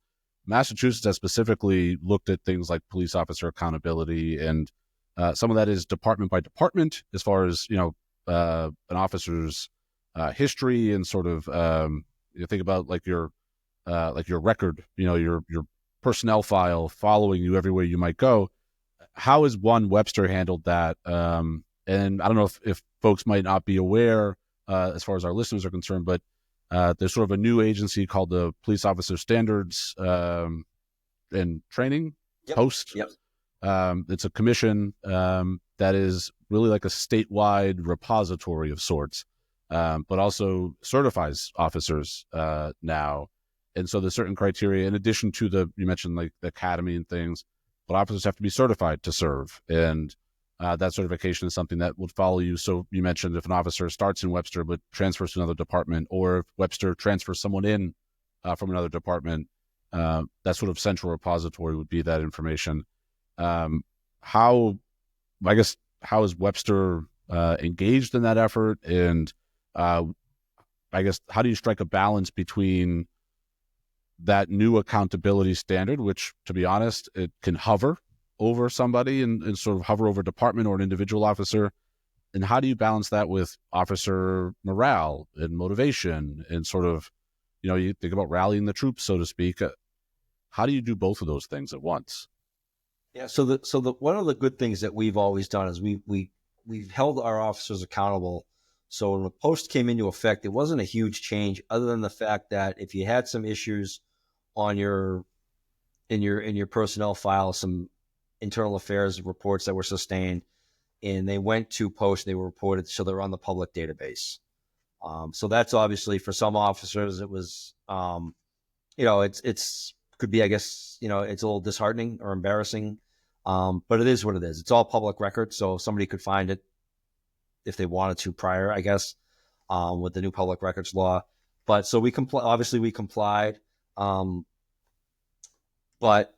Massachusetts has specifically looked at things like police officer accountability, and some of that is department by department, as far as an officer's history, and sort of you think about like your record, your personnel file following you everywhere you might go. How has Webster handled that? And I don't know if folks might not be aware, as far as our listeners are concerned, but there's sort of a new agency called the Police Officer Standards and Training Post. Yep. It's a commission that is really like a statewide repository of sorts, but also certifies officers now. And so there's certain criteria in addition to you mentioned like the academy and things, but officers have to be certified to serve. And that certification is something that would follow you. So you mentioned if an officer starts in Webster but transfers to another department, or if Webster transfers someone in from another department, that sort of central repository would be that information. How is Webster engaged in that effort? And I guess, how do you strike a balance between that new accountability standard, which, to be honest, it can hover over somebody and sort of hover over a department or an individual officer, and how do you balance that with officer morale and motivation, and sort of, you think about rallying the troops, so to speak. How do you do both of those things at once? Yeah. So the one of the good things that we've always done is we've held our officers accountable. So when the post came into effect, it wasn't a huge change, other than the fact that if you had some issues on in your personnel file, some internal affairs reports that were sustained, and they went to post, they were reported, so they're on the public database. So that's obviously, for some officers, it was, it's could be, I guess, it's a little disheartening or embarrassing, but it is what it is. It's all public record, so somebody could find it if they wanted to prior, I guess, with the new public records law. But so obviously we complied, but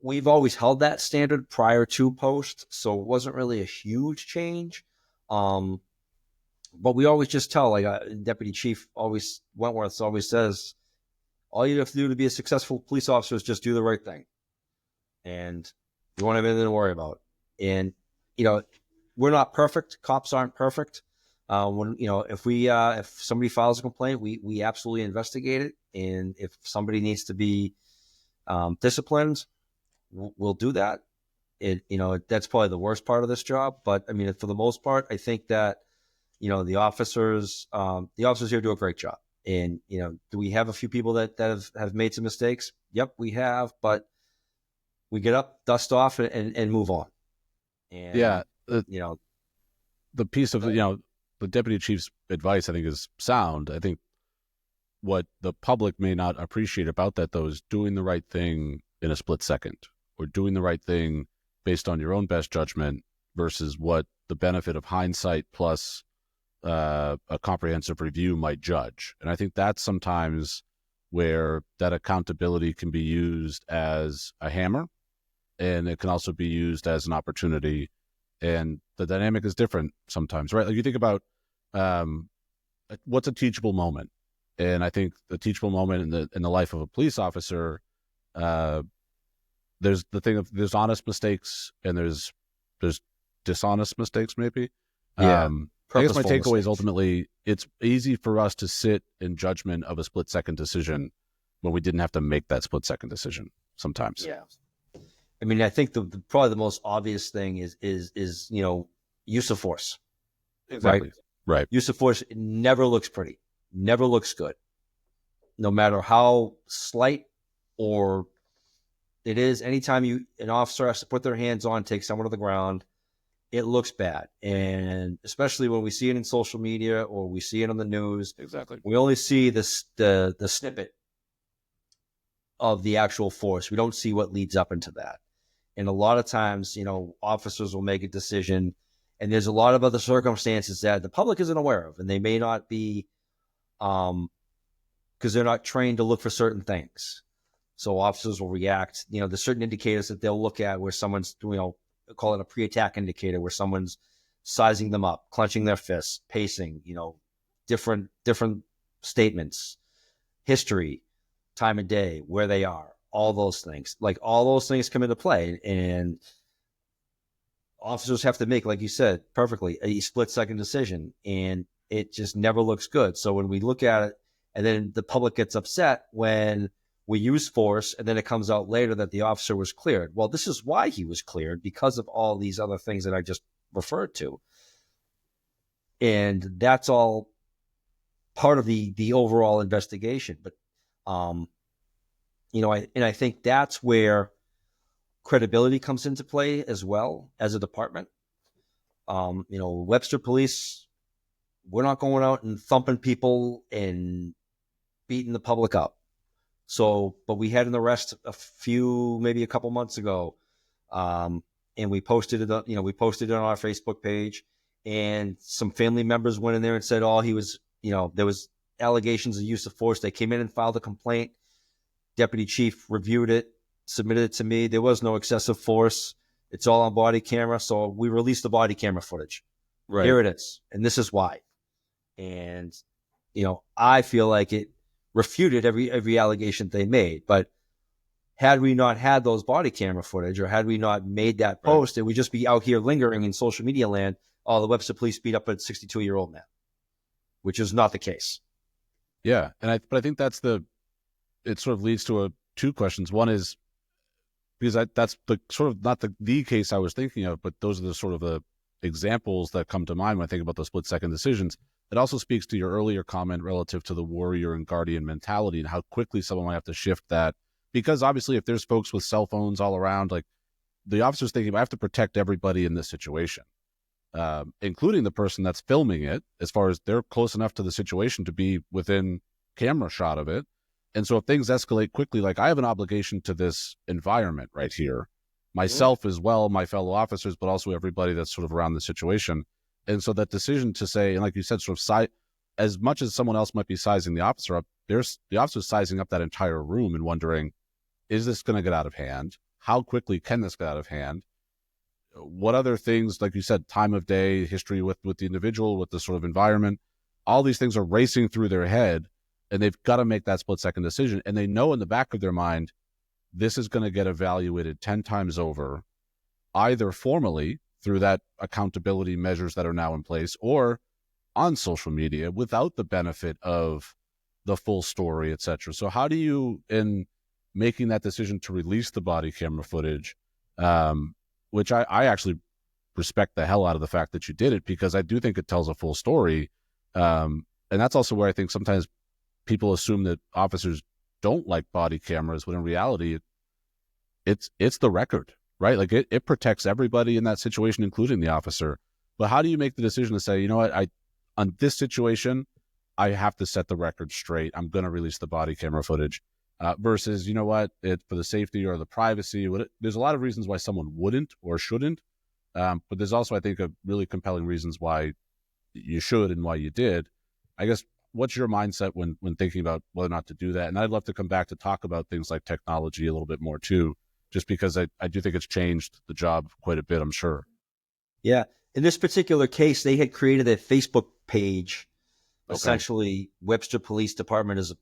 we've always held that standard prior to post, so it wasn't really a huge change. But we always just tell, like Deputy Chief Wentworth always says, all you have to do to be a successful police officer is just do the right thing, and you won't have anything to worry about. And we're not perfect. Cops aren't perfect. If somebody files a complaint, we absolutely investigate it, and if somebody needs to be disciplined, we'll do that. That's probably the worst part of this job, but I mean, for the most part, I think that the officers here do a great job. And do we have a few people that have made some mistakes? Yep, we have, but we get up, dust off, and move on. And yeah, the piece of the deputy chief's advice, I think, is sound. I think what the public may not appreciate about that, though, is doing the right thing in a split second, or doing the right thing based on your own best judgment versus what the benefit of hindsight plus a comprehensive review might judge. And I think that's sometimes where that accountability can be used as a hammer, and it can also be used as an opportunity. And the dynamic is different sometimes, right? Like you think about what's a teachable moment, and I think the teachable moment in the life of a police officer, there's the thing of there's honest mistakes and there's dishonest mistakes, maybe. Yeah. I guess my Purposeful takeaway is mistakes. ultimately it's easy for us to sit in judgment of a split-second decision when we didn't have to make that split-second decision sometimes. Yeah. I mean, I think probably the most obvious thing is use of force. Exactly. Right. Use of force never looks pretty, never looks good, no matter how slight or it is. Anytime an officer has to put their hands on, take someone to the ground, it looks bad. And especially when we see it in social media or we see it on the news, Exactly. we only see the snippet of the actual force. We don't see what leads up into that. And a lot of times, officers will make a decision, and there's a lot of other circumstances that the public isn't aware of, and they may not be, because they're not trained to look for certain things. So officers will react. There's certain indicators that they'll look at where someone's, call it a pre-attack indicator, where someone's sizing them up, clenching their fists, pacing, different statements, history, time of day, where they are, all those things. Like all those things come into play, and officers have to make, like you said perfectly, a split-second decision, and it just never looks good. So when we look at it, and then the public gets upset when we use force, and then it comes out later that the officer was cleared. Well, this is why he was cleared, because of all these other things that I just referred to. And that's all part of the overall investigation. But, I think that's where credibility comes into play as well as a department. Webster Police, we're not going out and thumping people and beating the public up. So, but we had an arrest maybe a couple months ago, and we posted it. We posted it on our Facebook page, and some family members went in there and said, "Oh, he was, there was allegations of use of force." They came in and filed a complaint. Deputy Chief reviewed it, submitted it to me. There was no excessive force. It's all on body camera. So we released the body camera footage. Right. Here it is, and this is why. And I feel like it refuted every allegation they made. But had we not had those body camera footage, or had we not made that post, it would just be out here lingering in social media land. Oh, the Webster Police beat up a 62-year-old man, which is not the case. Yeah, but I think it sort of leads to two questions. One is, because that's the sort of not the case I was thinking of, but those are the sort of the examples that come to mind when I think about the split-second decisions. It also speaks to your earlier comment relative to the warrior and guardian mentality and how quickly someone might have to shift that. Because obviously, if there's folks with cell phones all around, like the officer's thinking, I have to protect everybody in this situation, including the person that's filming it, as far as they're close enough to the situation to be within camera shot of it. And so if things escalate quickly, like I have an obligation to this environment right here, myself as well, my fellow officers, but also everybody that's sort of around the situation. And so that decision to say, and like you said, sort of as much as someone else might be sizing the officer up, there's the officer sizing up that entire room and wondering, is this going to get out of hand? How quickly can this get out of hand? What other things, like you said, time of day, history with the individual, with the sort of environment, all these things are racing through their head, and they've got to make that split-second decision. And they know in the back of their mind, this is going to get evaluated 10 times over, either formally through that accountability measures that are now in place, or on social media without the benefit of the full story, et cetera. So how do you, in making that decision to release the body camera footage, which I actually respect the hell out of the fact that you did it, because I do think it tells a full story. And that's also where I think sometimes people assume that officers don't like body cameras, when in reality, it's the record, right? Like it protects everybody in that situation, including the officer. But how do you make the decision to say, you know what, on this situation, I have to set the record straight. I'm going to release the body camera footage. versus, you know what, it's for the safety or the privacy. There's a lot of reasons why someone wouldn't or shouldn't, but there's also, I think, a really compelling reasons why you should and why you did. I guess, what's your mindset when thinking about whether or not to do that? And I'd love to come back to talk about things like technology a little bit more too, just because I do think it's changed the job quite a bit, I'm sure. Yeah. In this particular case, they had created a Facebook page. Okay. Essentially, Webster Police Department is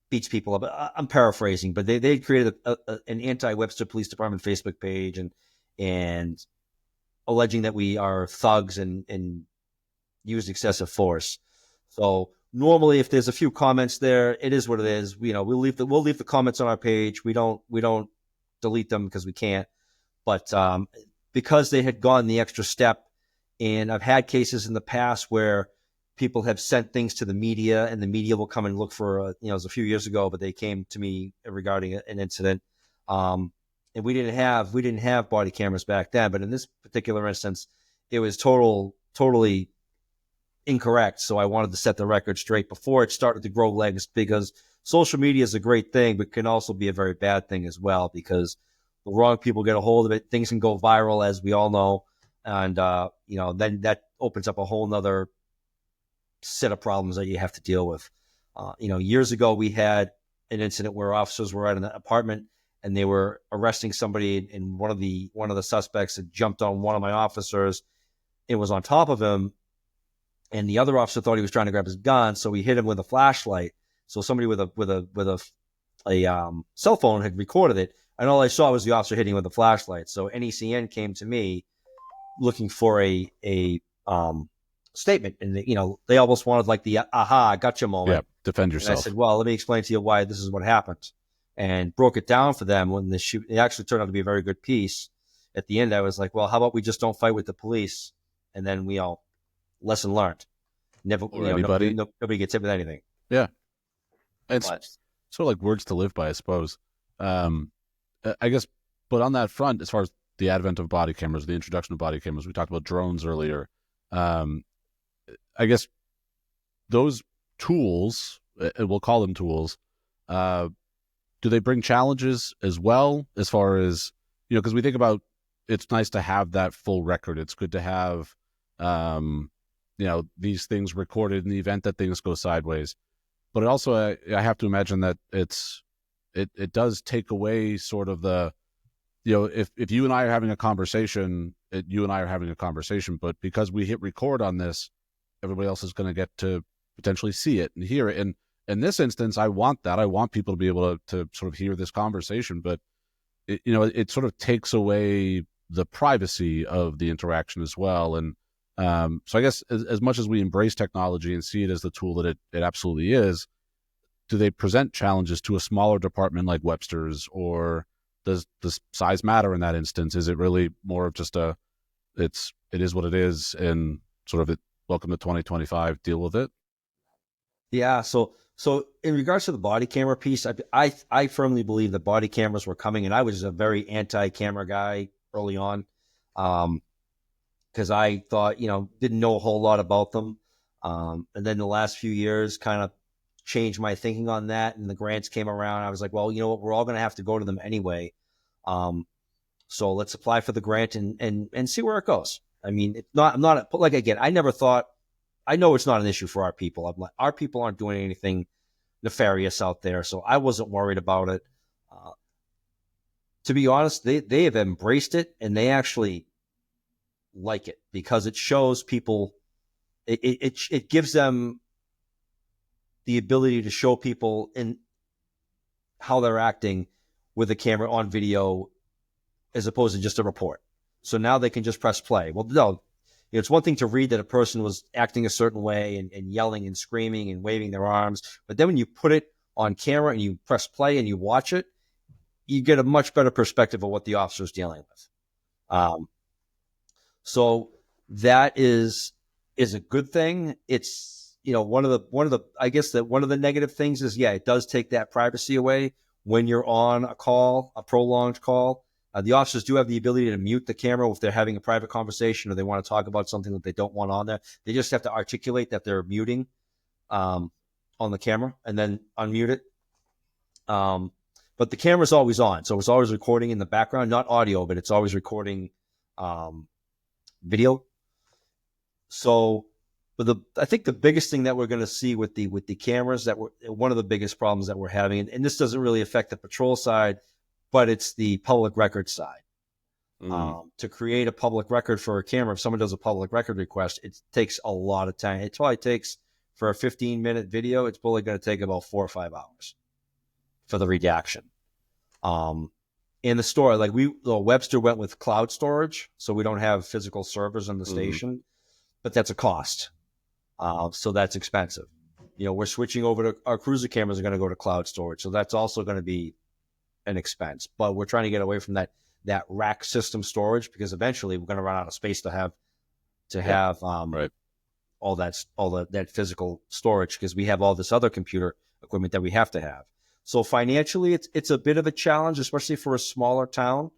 beats people up. I'm paraphrasing, but they created an anti-Webster Police Department Facebook page and alleging that we are thugs and used excessive force. So normally, if there's a few comments there, it is what it is. We'll leave the comments on our page. We don't delete them because we can't. But because they had gone the extra step, and I've had cases in the past where people have sent things to the media, and the media will come and look for, it was a few years ago, but they came to me regarding an incident. And we didn't have body cameras back then, but in this particular instance, it was totally incorrect. So I wanted to set the record straight before it started to grow legs, because social media is a great thing, but can also be a very bad thing as well, because the wrong people get a hold of it. Things can go viral, as we all know. And, then that opens up a whole nother set of problems that you have to deal with. Years ago, we had an incident where officers were at an apartment and they were arresting somebody, and one of the suspects had jumped on one of my officers. It was on top of him, and the other officer thought he was trying to grab his gun, so he hit him with a flashlight. So somebody with a cell phone had recorded it, and all I saw was the officer hitting with a flashlight. So NECN came to me looking for a statement, and they almost wanted like the aha gotcha moment. Yeah, defend And I yourself. said, well, let me explain to you why this is what happened, and broke it down for them. When it actually turned out to be a very good piece. At the end, I was like, well, how about we just don't fight with the police, and then we all lesson learned. Never, Or anybody. nobody gets hit with anything. Yeah. It's But sort of like words to live by, I suppose. I guess, but on that front, as far as the advent of body cameras, the introduction of body cameras, we talked about drones earlier. I guess those tools, we'll call them tools, do they bring challenges as well, as far as, because we think about, it's nice to have that full record. It's good to have, these things recorded in the event that things go sideways. But also, I have to imagine that it does take away sort of the, if you and I are having a conversation, you and I are having a conversation, but because we hit record on this, everybody else is going to get to potentially see it and hear it. And in this instance, I want that. I want people to be able to sort of hear this conversation, but it sort of takes away the privacy of the interaction as well. And so I guess as much as we embrace technology and see it as the tool that it absolutely is, do they present challenges to a smaller department like Webster's, or does size matter in that instance? Is it really more of just it is what it is, and sort of welcome to 2025, deal with it? yeah, so in regards to the body camera piece, I firmly believe that body cameras were coming, and I was a very anti-camera guy early on. Because I thought, didn't know a whole lot about them. And then the last few years kind of changed my thinking on that. And the grants came around. I was like, well, you know what? We're all going to have to go to them anyway. So let's apply for the grant and see where it goes. I mean, I'm not like, again, I know it's not an issue for our people. I'm like, our people aren't doing anything nefarious out there. So I wasn't worried about it. To be honest, they have embraced it, and they actually like it, because it shows people, it gives them the ability to show people in how they're acting with a camera on video, as opposed to just a report. So now they can just press play. Well, no, it's one thing to read that a person was acting a certain way and yelling and screaming and waving their arms, but then when you put it on camera and you press play and you watch it, you get a much better perspective of what the officer is dealing with. So that is a good thing. It's, one of the I guess that one of the negative things is, it does take that privacy away when you're on a call, a prolonged call. The officers do have the ability to mute the camera if they're having a private conversation or they want to talk about something that they don't want on there. They just have to articulate that they're muting on the camera and then unmute it. But the camera's always on, so it's always recording in the background, not audio, but it's always recording video. So, but I think the biggest thing that we're going to see with the cameras, one of the biggest problems that we're having, and this doesn't really affect the patrol side, but it's the public record side. To create a public record for a camera, if someone does a public record request, it takes a lot of time. It probably takes, for a 15-minute video, it's probably going to take about 4 or 5 hours for the redaction. In the store, like Webster went with cloud storage, so we don't have physical servers in the station, but that's a cost. So that's expensive. We're switching over to our cruiser cameras are going to go to cloud storage, so that's also going to be an expense. But we're trying to get away from that rack system storage, because eventually we're going to run out of space to have right. all that physical storage, because we have all this other computer equipment that we have to have. So financially, it's a bit of a challenge, especially for a smaller town.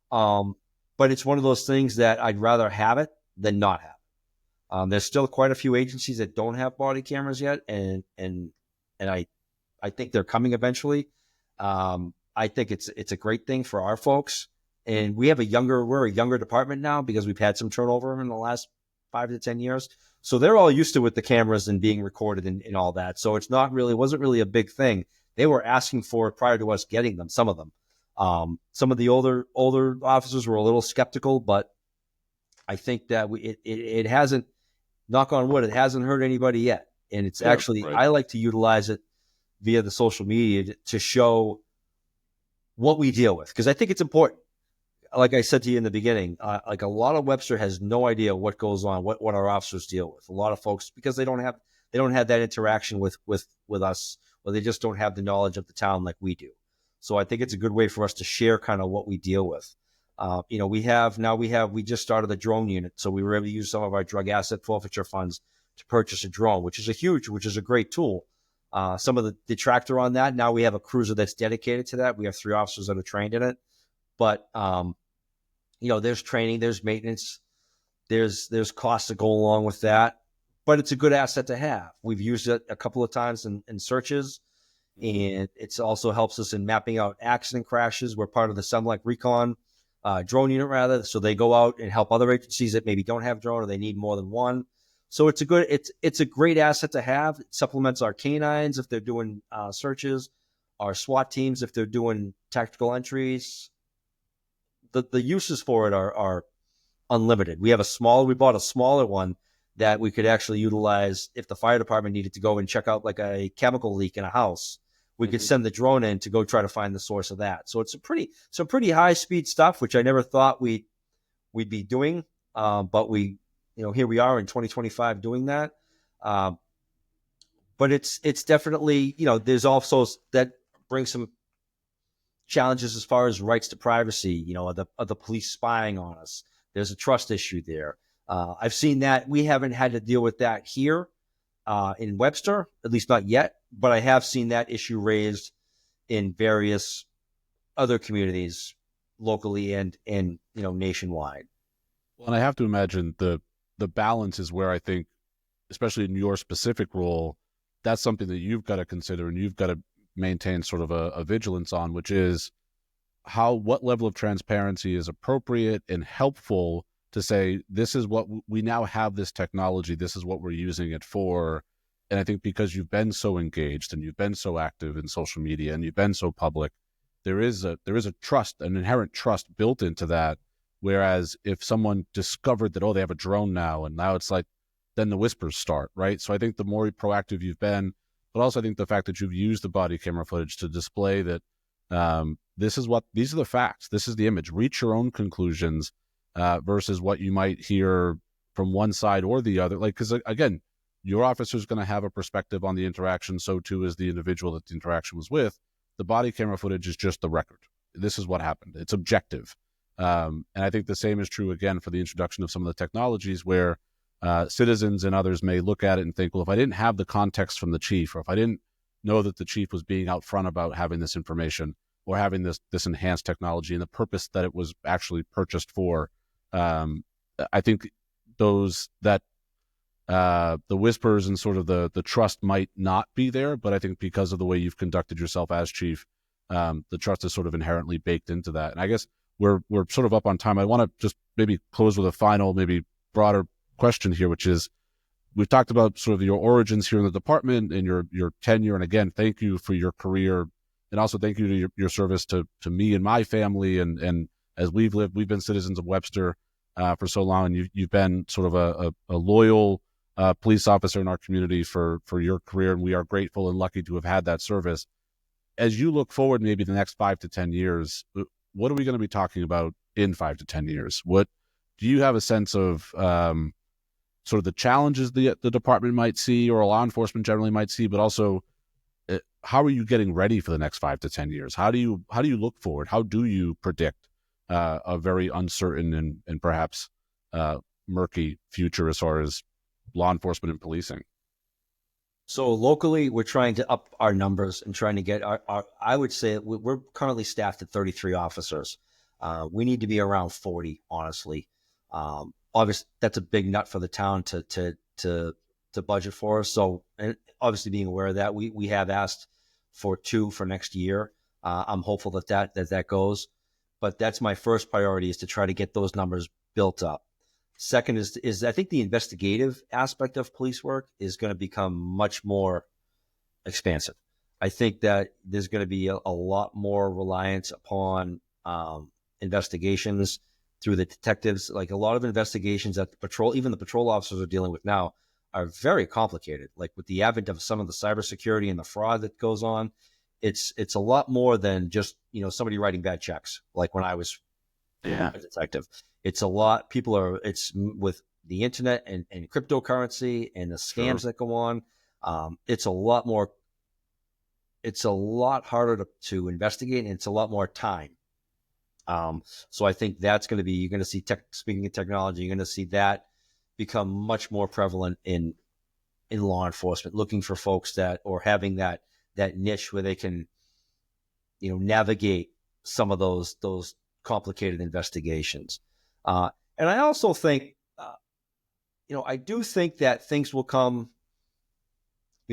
But it's one of those things that I'd rather have it than not have it. There's still quite a few agencies that don't have body cameras yet, and I think they're coming eventually. I think it's a great thing for our folks, and we're a younger department now, because we've had some turnover in the last 5 to 10 years. So they're all used to with the cameras and being recorded and all that. So wasn't really a big thing. They were asking for it prior to us getting them. Some of them, some of the older officers were a little skeptical, but I think that it hasn't, knock on wood, it hasn't hurt anybody yet. And it's actually, right. I like to utilize it via the social media to show what we deal with, because I think it's important. Like I said to you in the beginning, like a lot of Webster has no idea what goes on, what our officers deal with. A lot of folks, because they don't have that interaction with us, or they just don't have the knowledge of the town like we do. So I think it's a good way for us to share kind of what we deal with. We just started a drone unit, so we were able to use some of our drug asset forfeiture funds to purchase a drone, which is a great tool. Some of the detractor on that, now we have a cruiser that's dedicated to that. We have 3 officers that are trained in it, but there's training, there's maintenance, there's costs that go along with that, but it's a good asset to have. We've used it a couple of times in searches, and it also helps us in mapping out accident crashes. We're part of the Semlec Recon drone unit, rather, so they go out and help other agencies that maybe don't have drone or they need more than one. So it's a great asset to have. It supplements our canines if they're doing searches, our SWAT teams if they're doing tactical entries. The uses for it are unlimited. We bought a smaller one that we could actually utilize if the fire department needed to go and check out like a chemical leak in a house. We could send the drone in to go try to find the source of that. So it's some pretty high speed stuff, which I never thought we'd be doing. But here we are in 2025 doing that. But it's definitely, there's also that brings some challenges as far as rights to privacy, are the police spying on us? There's a trust issue there. I've seen that. We haven't had to deal with that here in Webster, at least not yet, but I have seen that issue raised in various other communities locally and nationwide. Well, and I have to imagine the balance is where I think, especially in your specific role, that's something that you've got to consider and you've got to maintain sort of a vigilance on, which is what level of transparency is appropriate and helpful to say, this is what we now have, this technology, this is what we're using it for. And I think because you've been so engaged and you've been so active in social media and you've been so public, there is a trust, an inherent trust built into that. Whereas if someone discovered that, they have a drone now, and now it's like, then the whispers start, right? So I think the more proactive you've been, but also I think the fact that you've used the body camera footage to display that these are the facts, this is the image, reach your own conclusions versus what you might hear from one side or the other. Like, because again, your officer is going to have a perspective on the interaction, so too is the individual that the interaction was with. The body camera footage is just the record. This is what happened. It's objective. And I think the same is true, again, for the introduction of some of the technologies where citizens and others may look at it and think, well, if I didn't have the context from the chief, or if I didn't know that the chief was being out front about having this information or having this enhanced technology and the purpose that it was actually purchased for, I think the whispers and sort of the trust might not be there. But I think because of the way you've conducted yourself as chief, The trust is sort of inherently baked into that. And I guess we're sort of up on time. I want to just maybe close with a final, maybe broader question here, which is, we've talked about sort of your origins here in the department and your tenure. And again, thank you for your career, and also thank you to your service to me and my family. And as we've been citizens of Webster for so long, and you've been sort of a loyal police officer in our community for your career, and we are grateful and lucky to have had that service. As you look forward, maybe the next 5 to 10 years, what are we going to be talking about in 5 to 10 years? What do you have a sense of sort of the challenges the department might see, or law enforcement generally might see, but also how are you getting ready for the next 5 to 10 years? How do you look forward? How do you predict a very uncertain and perhaps murky future as far as law enforcement and policing? So locally, we're trying to up our numbers and trying to get our I would say we're currently staffed at 33 officers. We need to be around 40, honestly. Obviously, that's a big nut for the town to budget for us. So, and obviously being aware of that, we have asked for 2 for next year. I'm hopeful that goes, but that's my first priority, is to try to get those numbers built up. Second is I think the investigative aspect of police work is going to become much more expansive. I think that there's going to be a lot more reliance upon investigations through the detectives. Like, a lot of investigations that even the patrol officers are dealing with now are very complicated. Like, with the advent of some of the cybersecurity and the fraud that goes on, it's a lot more than just, somebody writing bad checks. Like when I was a detective, it's a lot. It's with the internet and cryptocurrency and the scams that go on. It's a lot more. It's a lot harder to investigate, and it's a lot more time. So I think that's going to be, you're going to see speaking of technology, you're going to see that become much more prevalent in law enforcement, looking for folks or having that niche where they can, navigate some of those complicated investigations. And I also think, I do think that things will come,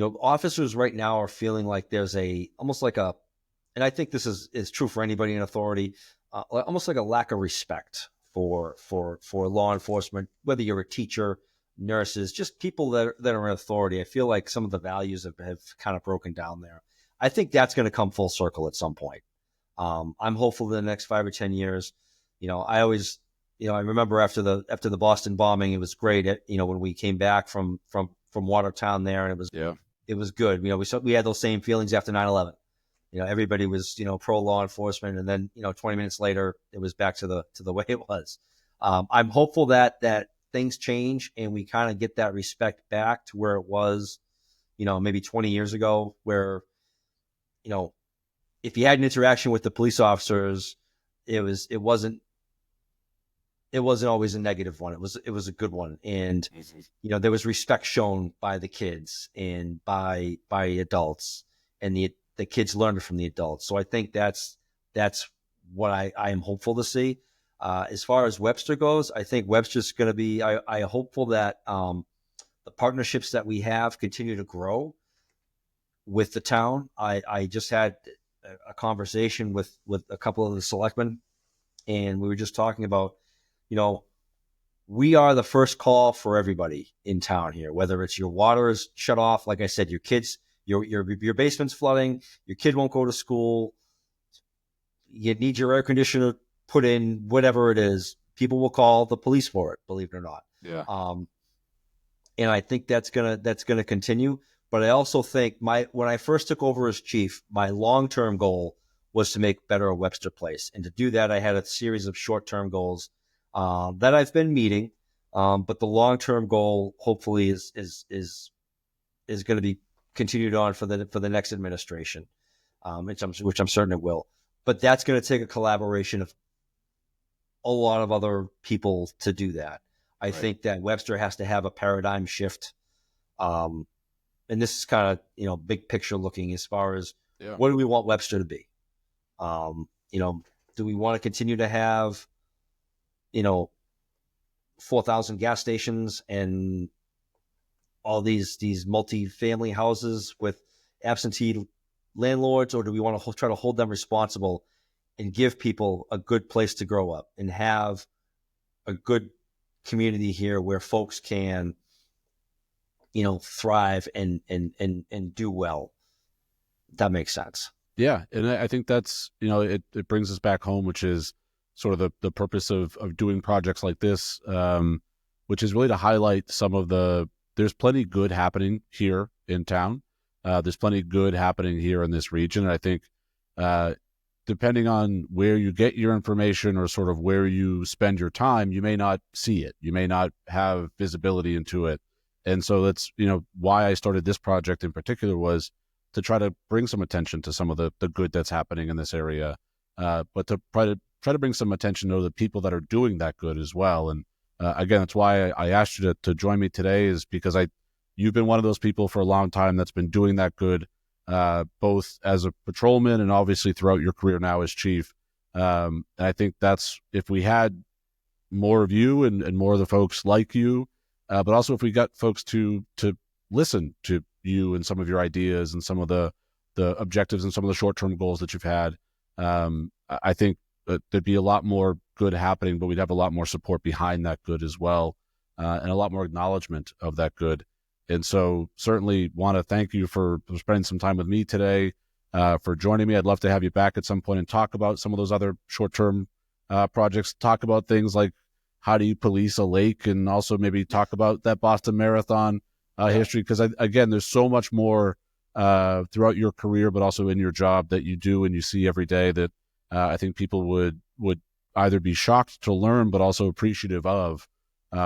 officers right now are feeling like there's almost like and I think this is true for anybody in authority, almost like a lack of respect for law enforcement, whether you're a teacher, nurses, just people that are in authority. I feel like some of the values have kind of broken down there. I think that's going to come full circle at some point. I'm hopeful in the next 5 or 10 years. I always, I remember after the Boston bombing, it was great. When we came back from Watertown there, and it was good. We had those same feelings after 9/11. Everybody was, pro law enforcement, and then, 20 minutes later, it was back to the way it was. I'm hopeful that things change and we kind of get that respect back to where it was, maybe 20 years ago, where, if you had an interaction with the police officers, it wasn't always a negative one. It was a good one. And, there was respect shown by the kids and by adults, and the kids learned from the adults. So I think that's what I am hopeful to see. As far as Webster goes, I think Webster's going to be, I hopeful that the partnerships that we have continue to grow with the town. I just had a conversation with a couple of the selectmen, and we were just talking about, we are the first call for everybody in town here, whether it's your water is shut off, like I said, your kids, your basement's flooding, your kid won't go to school, you need your air conditioner put in, whatever it is, people will call the police for it, believe it or not. Yeah. And I think that's gonna continue. But I also think when I first took over as chief, my long-term goal was to make better a Webster place. And to do that, I had a series of short-term goals that I've been meeting. But the long-term goal, hopefully, is going to be continued on for the next administration, which I'm certain it will. But that's going to take a collaboration of a lot of other people to do that. I think that Webster has to have a paradigm shift. And this is kind of, big picture looking as far as what do we want Webster to be? Do we want to continue to have, 4,000 gas stations and all these multi-family houses with absentee landlords, or do we want to try to hold them responsible and give people a good place to grow up and have a good community here where folks can, thrive and do well? That makes sense. Yeah, and I think that's, it brings us back home, which is sort of the purpose of doing projects like this, which is really to highlight some of there's plenty good happening here in town. There's plenty good happening here in this region. And I think depending on where you get your information or sort of where you spend your time, you may not see it. You may not have visibility into it. And so that's, why I started this project in particular, was to try to bring some attention to some of the good that's happening in this area, but to try to bring some attention to the people that are doing that good as well. And again, that's why I asked you to join me today, is because you've been one of those people for a long time that's been doing that good, both as a patrolman and obviously throughout your career now as chief. And I think that's, if we had more of you and more of the folks like you, but also if we got folks to listen to you and some of your ideas and some of the objectives and some of the short-term goals that you've had, I think there'd be a lot more good happening, but we'd have a lot more support behind that good as well, and a lot more acknowledgement of that good. And so certainly want to thank you for spending some time with me today, for joining me. I'd love to have you back at some point and talk about some of those other short-term projects, talk about things like how do you police a lake, and also maybe talk about that Boston Marathon history, because again, there's so much more throughout your career, but also in your job that you do and you see every day that I think people would either be shocked to learn, but also appreciative of,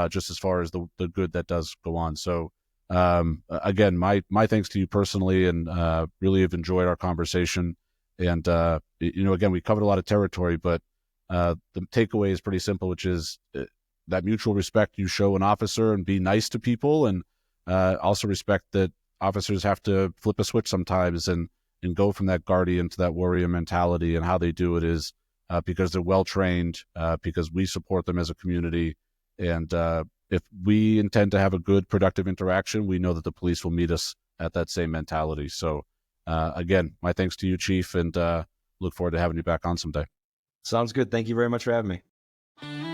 just as far as the good that does go on. So again, my thanks to you personally, and really have enjoyed our conversation. And again, we covered a lot of territory, but the takeaway is pretty simple, which is that mutual respect you show an officer, and be nice to people, and also respect that officers have to flip a switch sometimes and go from that guardian to that warrior mentality. And how they do it is because they're well trained, because we support them as a community. And if we intend to have a good, productive interaction, we know that the police will meet us at that same mentality. So again, my thanks to you, Chief, and look forward to having you back on someday. Sounds good. Thank you very much for having me.